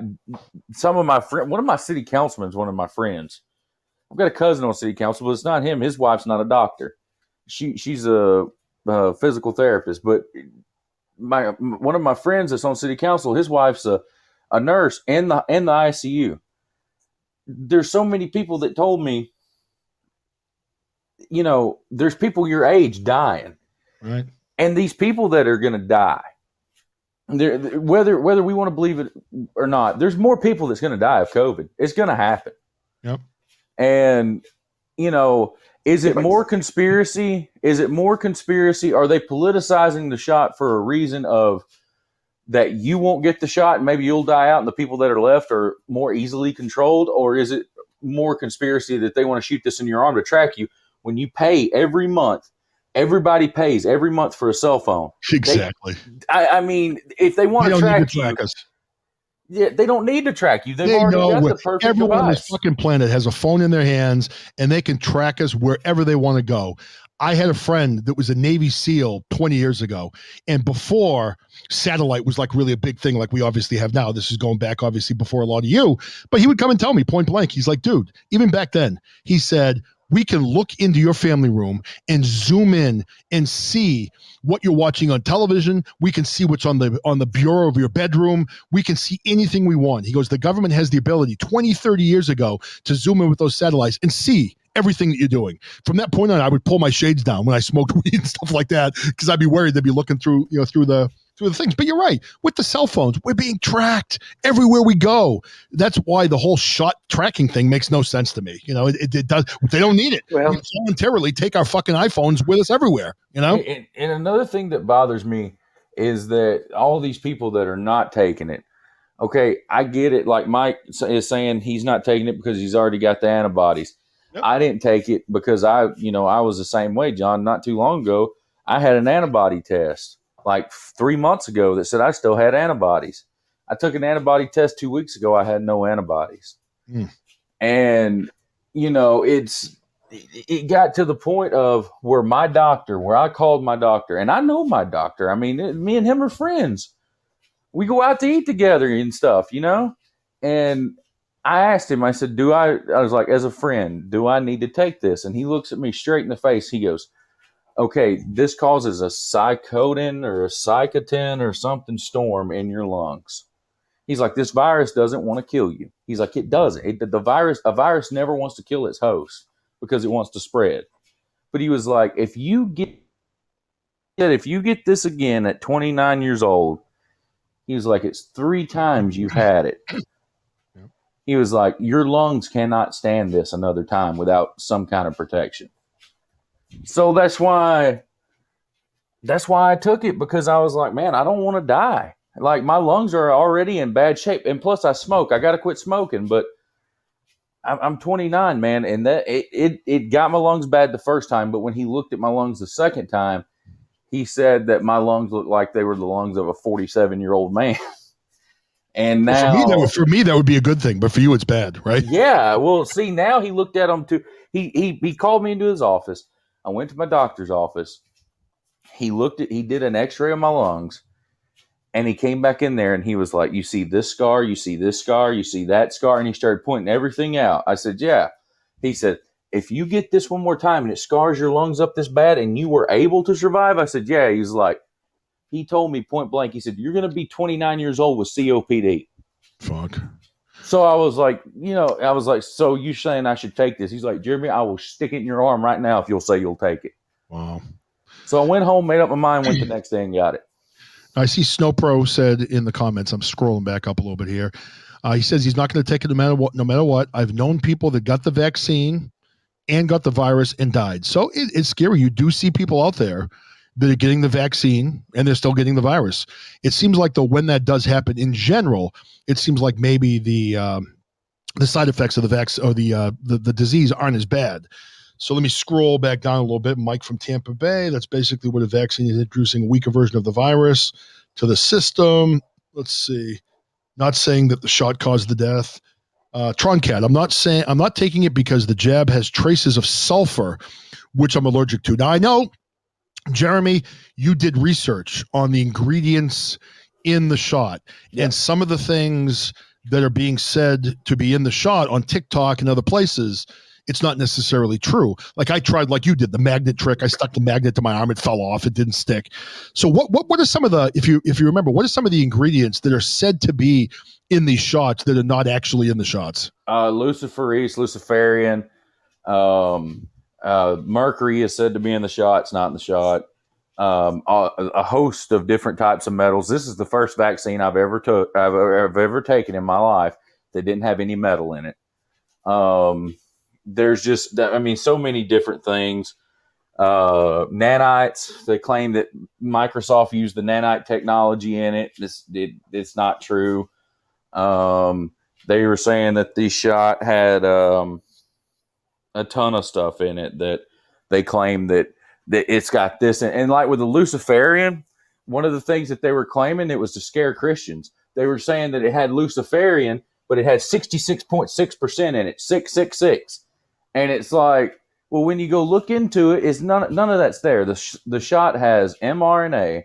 some of my friends. One of my city councilmen is one of my friends. I've got a cousin on city council, but it's not him. His wife's not a doctor. She's a physical therapist. But one of my friends that's on city council, his wife's a nurse in the ICU. There's so many people that told me, there's people your age dying. Right. And these people that are going to die, whether we want to believe it or not, there's more people that's going to die of COVID. It's going to happen. Yep. And, is it more conspiracy? Is it more conspiracy? Are they politicizing the shot for a reason of that you won't get the shot and maybe you'll die out and the people that are left are more easily controlled? Or is it more conspiracy that they want to shoot this in your arm to track you when you pay every month? Everybody pays every month for a cell phone. Exactly. I mean, if they want to track you, us. Yeah, they don't need to track you. They already got the perfect everyone device. on this fucking planet has a phone in their hands, and they can track us wherever they want to go. I had a friend that was a Navy SEAL 20 years ago, and before satellite was like really a big thing, like we obviously have now. This is going back obviously before a lot of you, but he would come and tell me point blank. He's like, dude, even back then, he said, we can look into your family room and zoom in and see what you're watching on television. We can see what's on the bureau of your bedroom. We can see anything we want. He goes, the government has the ability 20, 30 years ago to zoom in with those satellites and see everything that you're doing. From that point on, I would pull my shades down when I smoked weed and stuff like that because I'd be worried they'd be looking through the things. But you're right. With the cell phones, we're being tracked everywhere we go. That's why the whole shot tracking thing makes no sense to me. It does. They don't need it. Well, we voluntarily take our fucking iPhones with us everywhere, And another thing that bothers me is that all these people that are not taking it, okay, I get it. Like Mike is saying he's not taking it because he's already got the antibodies. Yep. I didn't take it because I was the same way, John. Not too long ago, I had an antibody test like 3 months ago that said I still had antibodies. I took an antibody test 2 weeks ago. I had no antibodies. And, it got to the point of where I called my doctor, and I know my doctor. I mean, me and him are friends. We go out to eat together and stuff, and I asked him, I said, I was like, as a friend, do I need to take this? And he looks at me straight in the face. He goes, okay, this causes a psychotin or a psychotin or something storm in your lungs. He's like, this virus doesn't want to kill you. He's like, it doesn't. A virus never wants to kill its host because it wants to spread. But he was like, if you get this again at 29 years old, he was like, it's 3 times you've had it. He was like, your lungs cannot stand this another time without some kind of protection. So that's why I took it, because I was like, man, I don't want to die. Like, my lungs are already in bad shape. And plus I smoke. I got to quit smoking, but I'm 29, man. And that it got my lungs bad the first time. But when he looked at my lungs the second time, he said that my lungs looked like they were the lungs of a 47-year-old man. And now for me, that would be a good thing, but for you, it's bad, right? Yeah. Well, see, now he looked at them too. He called me into his office. I went to my doctor's office. He did an x-ray of my lungs, and he came back in there and he was like, you see this scar, you see this scar, you see that scar. And he started pointing everything out. I said, yeah. He said, if you get this one more time and it scars your lungs up this bad and you were able to survive, I said, yeah. He's like, he told me point blank, he said, you're going to be 29 years old with COPD. Fuck. So I was like, so you saying I should take this? He's like, Jeremy, I will stick it in your arm right now if you'll say you'll take it. Wow. So I went home, made up my mind, went the next day and got it. I see Snowpro said in the comments, I'm scrolling back up a little bit here. He says he's not going to take it no matter what. I've known people that got the vaccine and got the virus and died. So it's scary. You do see people out there that are getting the vaccine and they're still getting the virus. It seems like, though, when that does happen in general, it seems like maybe the side effects of the vaccine or the disease aren't as bad. So let me scroll back down a little bit. Mike from Tampa Bay. That's basically what a vaccine is, introducing a weaker version of the virus to the system. Let's see. Not saying that the shot caused the death. Troncat, I'm not taking it because the jab has traces of sulfur, which I'm allergic to. Now I know, Jeremy, you did research on the ingredients in the shot, and some of the things that are being said to be in the shot on TikTok and other places, it's not necessarily true. Like I tried, like you did, the magnet trick. I stuck the magnet to my arm, it fell off, it didn't stick. So what are some of the, if you remember, what are some of the ingredients that are said to be in these shots that are not actually in the shots? Luciferase, luciferian, mercury is said to be in the shot. It's not in the shot. A host of different types of metals. This is the first vaccine I've ever taken in my life that didn't have any metal in it. There's just, I mean, so many different things. Nanites, they claim that Microsoft used the nanite technology in it. It's not true. They were saying that the shot had a ton of stuff in it that they claim that it's got this. And like with the Luciferian, one of the things that they were claiming, it was to scare Christians. They were saying that it had Luciferian, but it had 66.6% in it, 666. And it's like, well, when you go look into it, it's none of that's there. The shot has mRNA,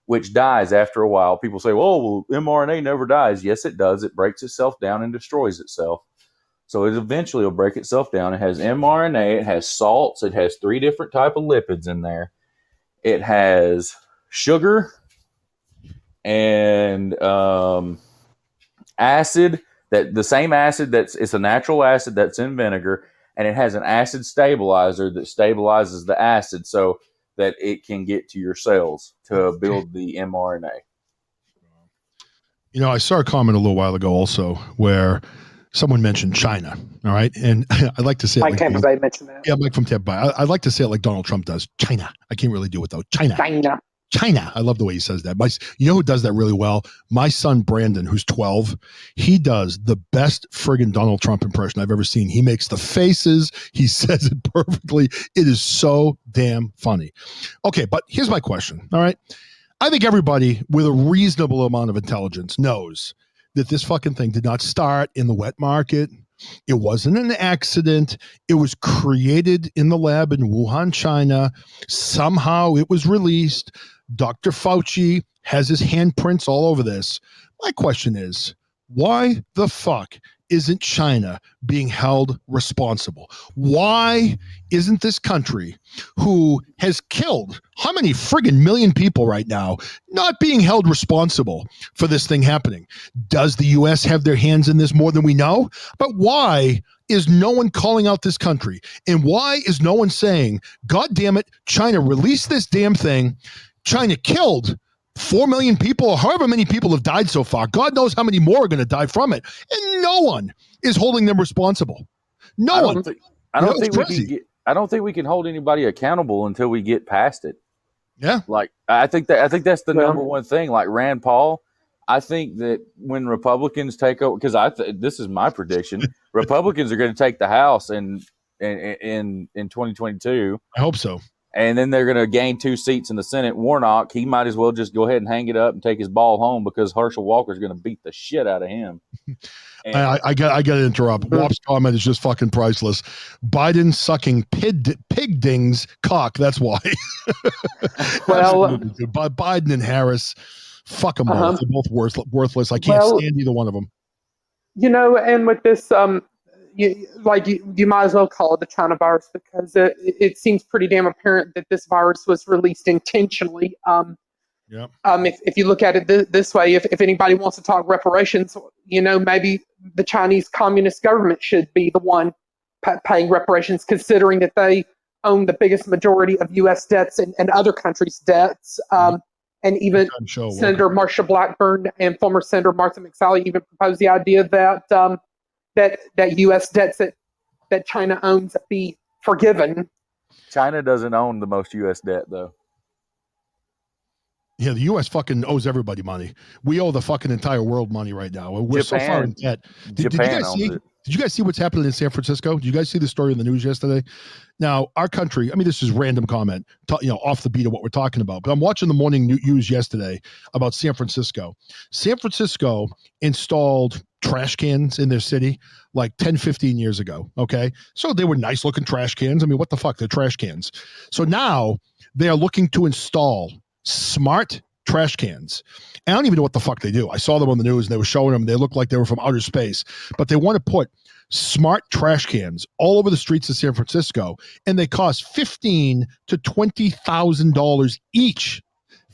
which dies after a while. People say, well, mRNA never dies. Yes, it does. It breaks itself down and destroys itself. So it eventually will break itself down. It has mRNA. It has salts. It has 3 different type of lipids in there. It has sugar and acid. That the same acid it's a natural acid that's in vinegar, and it has an acid stabilizer that stabilizes the acid so that it can get to your cells to build the mRNA. You know, I saw a comment a little while ago also where someone mentioned China, all right? And I'd like to say Mike Tampa Bay mentioned that. Yeah, Mike from Tampa Bay. I'd like to say it like Donald Trump does. China. I can't really do it, though. China. I love the way he says that. You know who does that really well? My son, Brandon, who's 12. He does the best friggin' Donald Trump impression I've ever seen. He makes the faces. He says it perfectly. It is so damn funny. Okay, but here's my question, all right? I think everybody with a reasonable amount of intelligence knows that this fucking thing did not start in the wet market. It wasn't an accident. It was created in the lab in Wuhan, China. Somehow it was released. Dr. Fauci has his handprints all over this. My question is, why the fuck isn't China being held responsible? Why isn't this country, who has killed how many friggin' million people right now, not being held responsible for this thing happening? Does the U.S. have their hands in this more than we know? But why is no one calling out this country? And why is no one saying, God damn it, China, release this damn thing. China killed 4 million people, or however many people have died so far. God knows how many more are going to die from it. And no one is holding them responsible. I don't think we can hold anybody accountable until we get past it. Yeah. Like, I think that's the number one thing. Like Rand Paul, I think that when Republicans take over, because this is my prediction, Republicans are going to take the House in 2022. I hope so. And then they're going to gain 2 seats in the Senate. Warnock, he might as well just go ahead and hang it up and take his ball home, because Herschel Walker's going to beat the shit out of him. I got to interrupt. Wop's comment is just fucking priceless. Biden sucking pig dings cock. That's why. Well, Biden and Harris, fuck them both. They're both worthless. I can't stand either one of them. You know, and with this, you might as well call it the China virus, because it seems pretty damn apparent that this virus was released intentionally. If you look at it this way, if anybody wants to talk reparations, maybe the Chinese Communist government should be the one paying reparations, considering that they own the biggest majority of U.S. debts and other countries' debts. And even Senator Marsha Blackburn and former Senator Martha McSally even proposed the idea that U.S. debts that China owns be forgiven. China doesn't own the most U.S. debt, though. Yeah, the U.S. fucking owes everybody money. We owe the fucking entire world money right now. We're so far in debt. Did you guys see what's happening in San Francisco? Did you guys see the story in the news yesterday? Now, our country, I mean, this is random comment, off the beat of what we're talking about, but I'm watching the morning news yesterday about San Francisco. San Francisco installed trash cans in their city like 10, 15 years ago. Okay. So they were nice looking trash cans. I mean, what the fuck? They're trash cans. So now they are looking to install smart trash cans. And I don't even know what the fuck they do. I saw them on the news and they were showing them. They looked like they were from outer space, but they want to put smart trash cans all over the streets of San Francisco, and they cost $15,000 to $20,000 each.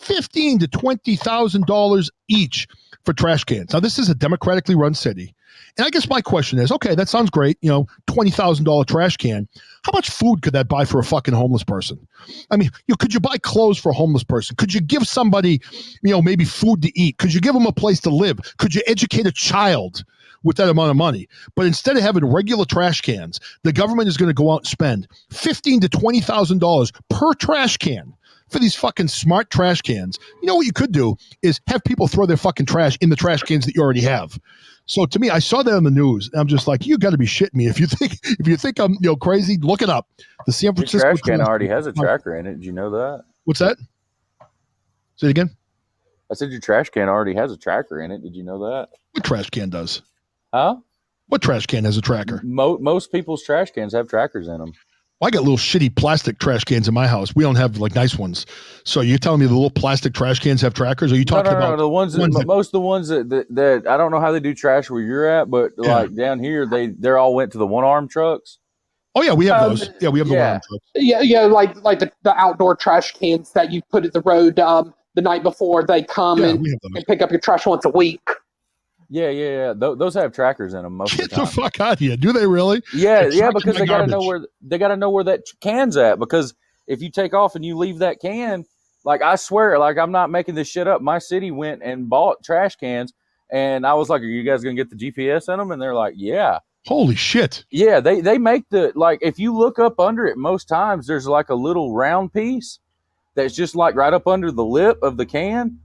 $15,000 to $20,000 each for trash cans. Now, this is a democratically run city. And I guess my question is, okay, that sounds great. You know, $20,000 trash can. How much food could that buy for a fucking homeless person? I mean, could you buy clothes for a homeless person? Could you give somebody, maybe food to eat? Could you give them a place to live? Could you educate a child with that amount of money? But instead of having regular trash cans, the government is going to go out and spend $15,000 to $20,000 per trash can for these fucking smart trash cans. You know what you could do is have people throw their fucking trash in the trash cans that you already have. So to me, I saw that on the news, and I'm just like, you got to be shitting me. If you think I'm crazy, look it up. The San Francisco trash can already has a tracker in it. Did you know that? What's that? Say it again. I said your trash can already has a tracker in it. Did you know that? What trash can does? Huh? What trash can has a tracker? Most people's trash cans have trackers in them. Well, I got little shitty plastic trash cans in my house. We don't have like nice ones. So you're telling me the little plastic trash cans have trackers? Are you talking about the ones that, most of the ones that I don't know how they do trash where you're at, but like down here they're all went to the one arm trucks. Oh yeah, we have those. Yeah, we have the one arm trucks. Yeah, like the outdoor trash cans that you put at the road the night before they come and pick up your trash once a week. Yeah. Those have trackers in them most of the time. Get the fuck out of here! Do they really? Yeah, because they gotta know where that can's at. Because if you take off and you leave that can, like I swear, like I'm not making this shit up. My city went and bought trash cans, and I was like, "Are you guys gonna get the GPS in them?" And they're like, "Yeah." Holy shit! Yeah, they make like if you look up under it, most times there's like a little round piece that's just like right up under the lip of the can.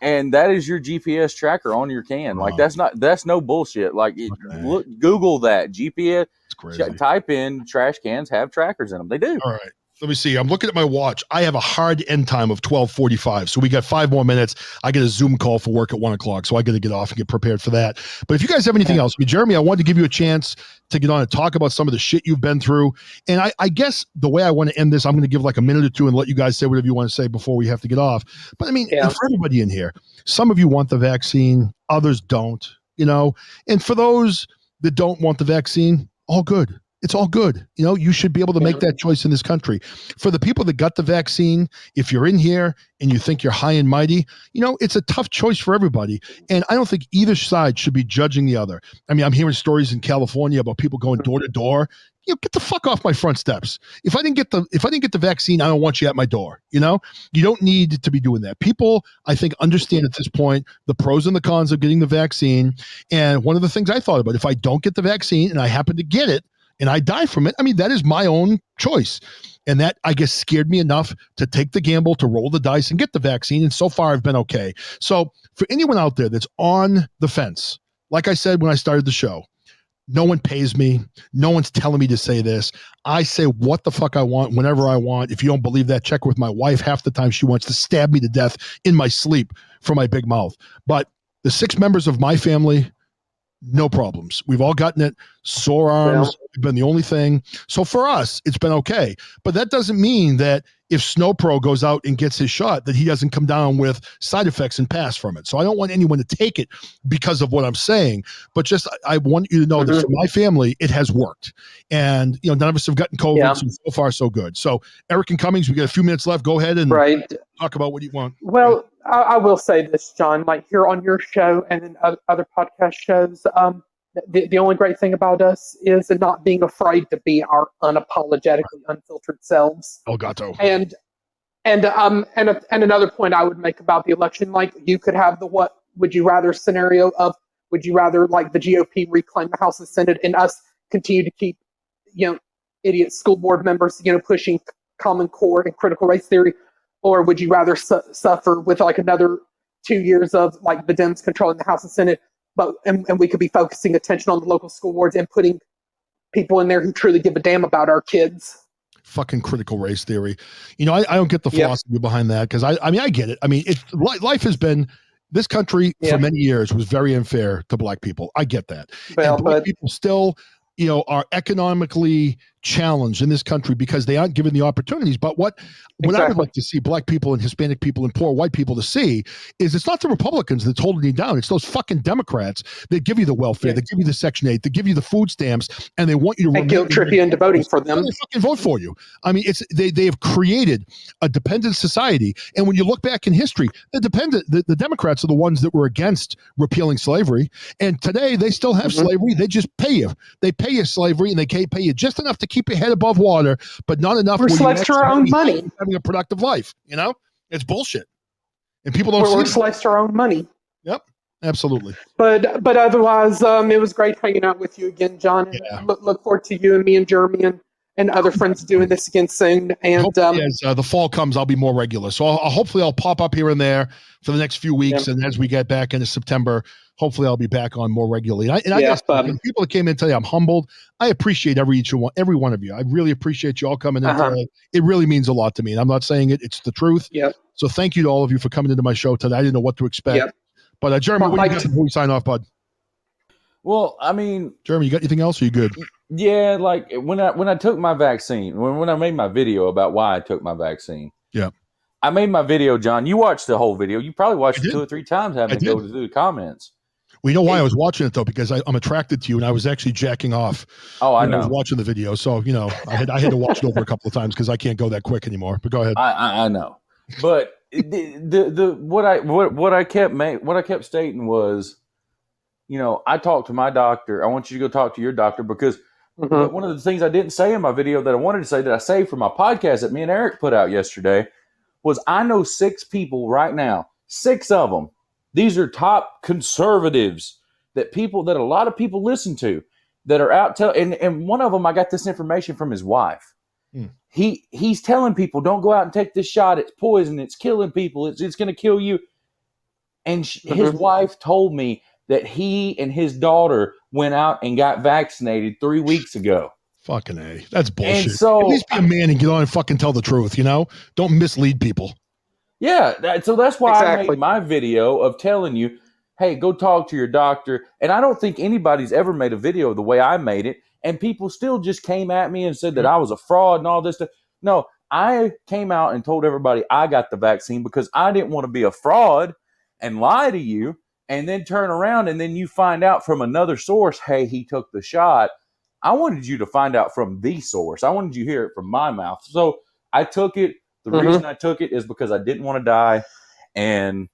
And that is your GPS tracker on your can. Like that's no bullshit. Like Google that GPS. Type in trash cans have trackers in them. They do. All right. Let me see. I'm looking at my watch. I have a hard end time of 12:45. So we got 5 more minutes. I get a Zoom call for work at 1 o'clock. So I got to get off and get prepared for that. But if you guys have anything else, Jeremy, I wanted to give you a chance to get on and talk about some of the shit you've been through. And I guess the way I want to end this, I'm going to give like a minute or two and let you guys say whatever you want to say before we have to get off. But I mean, for everybody in here, some of you want the vaccine, others don't, and for those that don't want the vaccine, all good. It's all good. You should be able to make that choice in this country. For the people that got the vaccine, if you're in here and you think you're high and mighty, it's a tough choice for everybody. And I don't think either side should be judging the other. I mean, I'm hearing stories in California about people going door to door. Get the fuck off my front steps. If I didn't get the vaccine, I don't want you at my door. You don't need to be doing that. People, I think, understand at this point the pros and the cons of getting the vaccine. And one of the things I thought about, if I don't get the vaccine and I happen to get it, and I die from it, I mean, that is my own choice. And that, I guess, scared me enough to take the gamble, to roll the dice and get the vaccine. And so far, I've been okay. So for anyone out there that's on the fence, like I said when I started the show, no one pays me. No one's telling me to say this. I say what the fuck I want whenever I want. If you don't believe that, check with my wife. Half the time she wants to stab me to death in my sleep for my big mouth. But the 6 members of my family, no problems. We've all gotten it. Sore arms have been the only thing. So for us, it's been okay. But that doesn't mean that if Snow Pro goes out and gets his shot, that he doesn't come down with side effects and pass from it. So I don't want anyone to take it because of what I'm saying. But just I want you to know that for my family, it has worked. And none of us have gotten COVID. So far, so good. So Eric and Cummings, we got a few minutes left. Go ahead and talk about what you want. Well, I will say this, John, like here on your show and in other podcast shows, the only great thing about us is not being afraid to be our unapologetically unfiltered selves. Oh, gato. And another point I would make about the election, like you could have the what would you rather scenario of would you rather like the GOP reclaim the House and Senate and us continue to keep idiot school board members pushing Common Core and critical race theory. Or would you rather suffer with like another 2 years of like the Dems controlling the House and Senate, and we could be focusing attention on the local school boards and putting people in there who truly give a damn about our kids? Fucking critical race theory. I don't get the philosophy behind that because I mean, I get it. I mean, life has been This country Yeah. for many years was very unfair to black people. I get that. Well, And black but people still, are economically challenged in this country because they aren't given the opportunities. But what I would exactly. like to see black people and Hispanic people and poor white people to see is it's not the Republicans that's holding you down. It's those fucking Democrats that give you the welfare, Yeah. that give you the Section 8, that give you the food stamps, and they want you to And guilt trip you into voting for them. They fucking vote for you. I mean, they have created a dependent society. And when you look back in history, the Democrats are the ones that were against repealing slavery. And today they still have slavery. They just pay you. They pay you slavery, and they can't pay you just enough to keep your head above water, but not enough. We're where slaves to our own money. having a productive life. It's bullshit, and people don't We're see it. slaves to our own money. Yep, absolutely. But otherwise, it was great hanging out with you again, John. And Yeah. look forward to you and me and Jeremy and other friends doing this again soon. And hopefully as the fall comes, I'll be more regular. So hopefully I'll pop up here and there for the next few weeks, and as we get back into September, hopefully I'll be back on more regularly. I guess people that came in today, I'm humbled. I appreciate every one of you. I really appreciate you all coming in today. It really means a lot to me, and I'm not saying it; it's the truth. Yep. So thank you to all of you for coming into my show today. I didn't know what to expect. Yep. But Jeremy, what do you got before we sign off, bud? Well, I mean, Jeremy, you got anything else? Or are you good? Yeah, like when I took my vaccine, when I made my video about why I took my vaccine. Yeah. I made my video, John. You watched the whole video. You probably watched it 2 or 3 times having to go to the comments. We know why I was watching it, though, because I'm attracted to you, and I was actually jacking off. Oh, I know. I was watching the video, so I had to watch it over a couple of times because I can't go that quick anymore. But go ahead. I know, but what I kept stating was, I talked to my doctor. I want you to go talk to your doctor because one of the things I didn't say in my video that I wanted to say that I saved for my podcast that me and Eric put out yesterday was I know 6 people right now, 6 of them. These are top conservatives that a lot of people listen to that are out and one of them, I got this information from his wife. He's telling people, don't go out and take this shot. It's poison. It's killing people. It's going to kill you. And his wife told me that he and his daughter went out and got vaccinated 3 weeks ago. Fucking A. That's bullshit. And so, at least be a man and get on and fucking tell the truth, Don't mislead people. Yeah. So that's why I made my video of telling you, hey, go talk to your doctor. And I don't think anybody's ever made a video the way I made it. And people still just came at me and said that I was a fraud and all this stuff. No, I came out and told everybody I got the vaccine because I didn't want to be a fraud and lie to you and then turn around and then you find out from another source, hey, he took the shot. I wanted you to find out from the source. I wanted you to hear it from my mouth. So I took it. The reason I took it is because I didn't want to die. And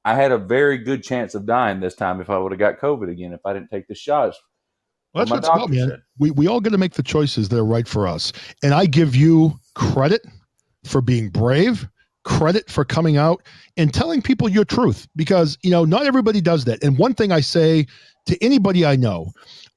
I had a very good chance of dying this time if I would have got COVID again, if I didn't take the shots. Well, that's what's about, man. We all got to make the choices that are right for us. And I give you credit for being brave, credit for coming out and telling people your truth because, not everybody does that. And one thing I say to anybody I know,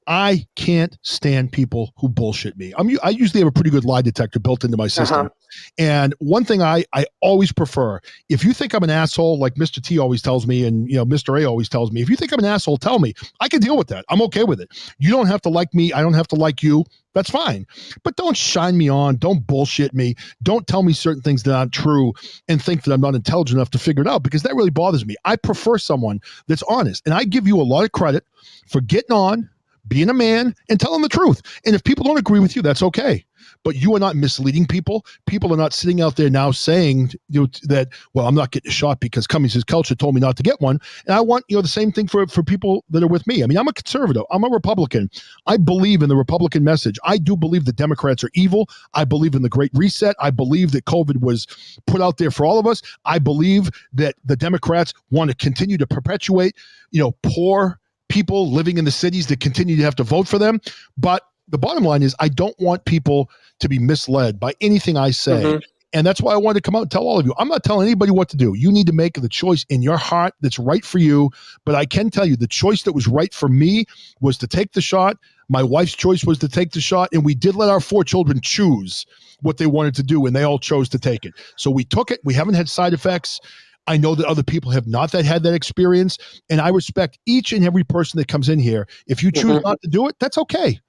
I can't stand people who bullshit me. I usually have a pretty good lie detector built into my system. And one thing I always prefer, if you think I'm an asshole, like Mr. T always tells me, and Mr. A always tells me, if you think I'm an asshole, tell me. I can deal with that. I'm okay with it. You don't have to like me. I don't have to like you. That's fine. But don't shine me on. Don't bullshit me. Don't tell me certain things that aren't true and think that I'm not intelligent enough to figure it out because that really bothers me. I prefer someone that's honest. And I give you a lot of credit for getting on, being a man, and telling the truth. And if people don't agree with you, that's okay. But you are not misleading people. People are not sitting out there now saying that, well, I'm not getting a shot because Cummings' culture told me not to get one. And I want the same thing for people that are with me. I mean, I'm a conservative. I'm a Republican. I believe in the Republican message. I do believe the Democrats are evil. I believe in the Great Reset. I believe that COVID was put out there for all of us. I believe that the Democrats want to continue to perpetuate, poor people living in the cities that continue to have to vote for them. But the bottom line is I don't want people to be misled by anything I say. And that's why I wanted to come out and tell all of you, I'm not telling anybody what to do. You need to make the choice in your heart that's right for you. But I can tell you the choice that was right for me was to take the shot. My wife's choice was to take the shot. And we did let our 4 children choose what they wanted to do. And they all chose to take it. So we took it. We haven't had side effects. I know that other people have not had that experience. And I respect each and every person that comes in here. If you choose not to do it, that's okay.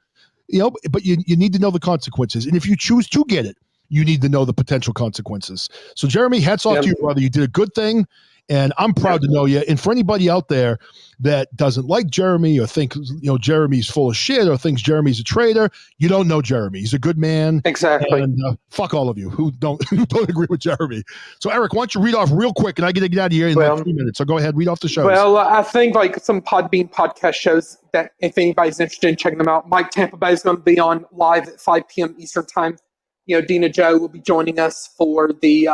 But you need to know the consequences. And if you choose to get it, you need to know the potential consequences. So, Jeremy, hats off to you, brother. You did a good thing. And I'm proud to know you. And for anybody out there that doesn't like Jeremy or thinks, Jeremy's full of shit or thinks Jeremy's a traitor, you don't know Jeremy. He's a good man. Exactly. And fuck all of you who don't agree with Jeremy. So, Eric, why don't you read off real quick, and I get to get out of here in like 3 minutes. So go ahead, read off the shows. Well, I think like some Podbean podcast shows that if anybody's interested in checking them out, Mike Tampa Bay is going to be on live at 5 p.m. Eastern time. Dina Joe will be joining us for the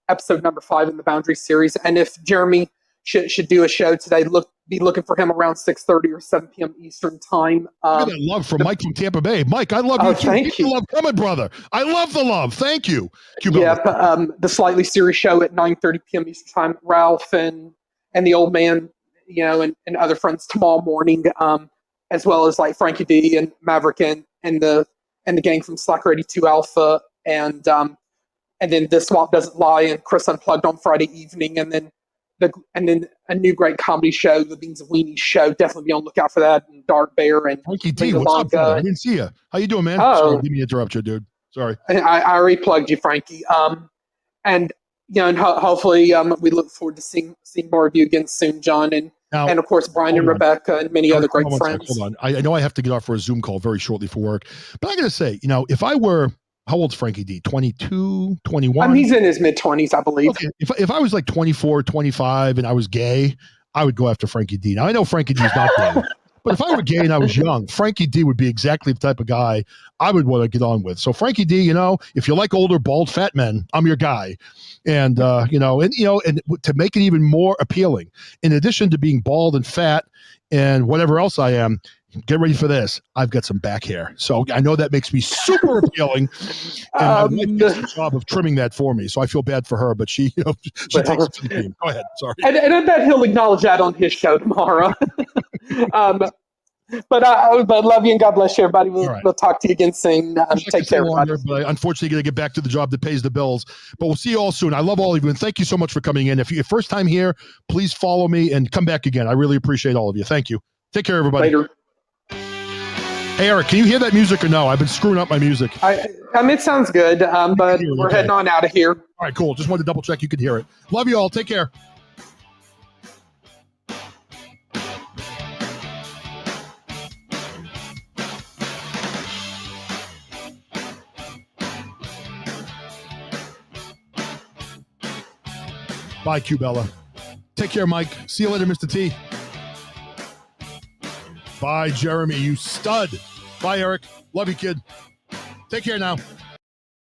episode number 5 in the Boundary series. And if Jeremy should do a show today, be looking for him around 6:30 or 7 p.m. Eastern time. Look at that love from Mike from Tampa Bay. Mike, I love you too. Thank you. The love coming, brother. I love the love. Thank you. The Slightly Serious show at 9:30 p.m. Eastern time. Ralph and the old man, and other friends tomorrow morning, as well as like Frankie D and Maverick and the gang from Slacker 82 Alpha, and then The Swamp Doesn't Lie and Chris Unplugged on Friday evening, and then a new great comedy show, the Beans and Weenies show. Definitely be on the lookout for that. And Dark Bear and Frankie D, what's up, brother? I didn't see you. How you doing, man? Sorry, let me interrupt you, dude. Sorry. I already plugged you, Frankie. And hopefully we look forward to seeing more of you again soon, John, and of course Brian and Rebecca and many other great friends. Hold on. I know I have to get off for a Zoom call very shortly for work, but I got to say, if I were, how old's Frankie D? 22, 21? He's in his mid-20s, I believe. Okay. If I was like 24, 25 and I was gay, I would go after Frankie D. Now, I know Frankie D is not gay, but if I were gay and I was young, Frankie D would be exactly the type of guy I would want to get on with. So Frankie D, if you like older, bald, fat men, I'm your guy. And, and to make it even more appealing, in addition to being bald and fat and whatever else I am, get ready for this. I've got some back hair. So I know that makes me super appealing. And my wife does a job of trimming that for me. So I feel bad for her, but she takes it to the team. Go ahead. Sorry. And I bet he'll acknowledge that on his show tomorrow. But love you and God bless you, everybody. We'll talk to you again soon. Take care, everybody. But unfortunately, going to get back to the job that pays the bills. But we'll see you all soon. I love all of you, and thank you so much for coming in. If you're first time here, please follow me and come back again. I really appreciate all of you. Thank you. Take care, everybody. Later. Hey, Eric, can you hear that music or no? I've been screwing up my music. It sounds good, but we're heading on out of here. All right, cool. Just wanted to double check you could hear it. Love you all. Take care. Bye, Q-Bella. Take care, Mike. See you later, Mr. T. Bye, Jeremy, you stud. Bye, Eric. Love you, kid. Take care now.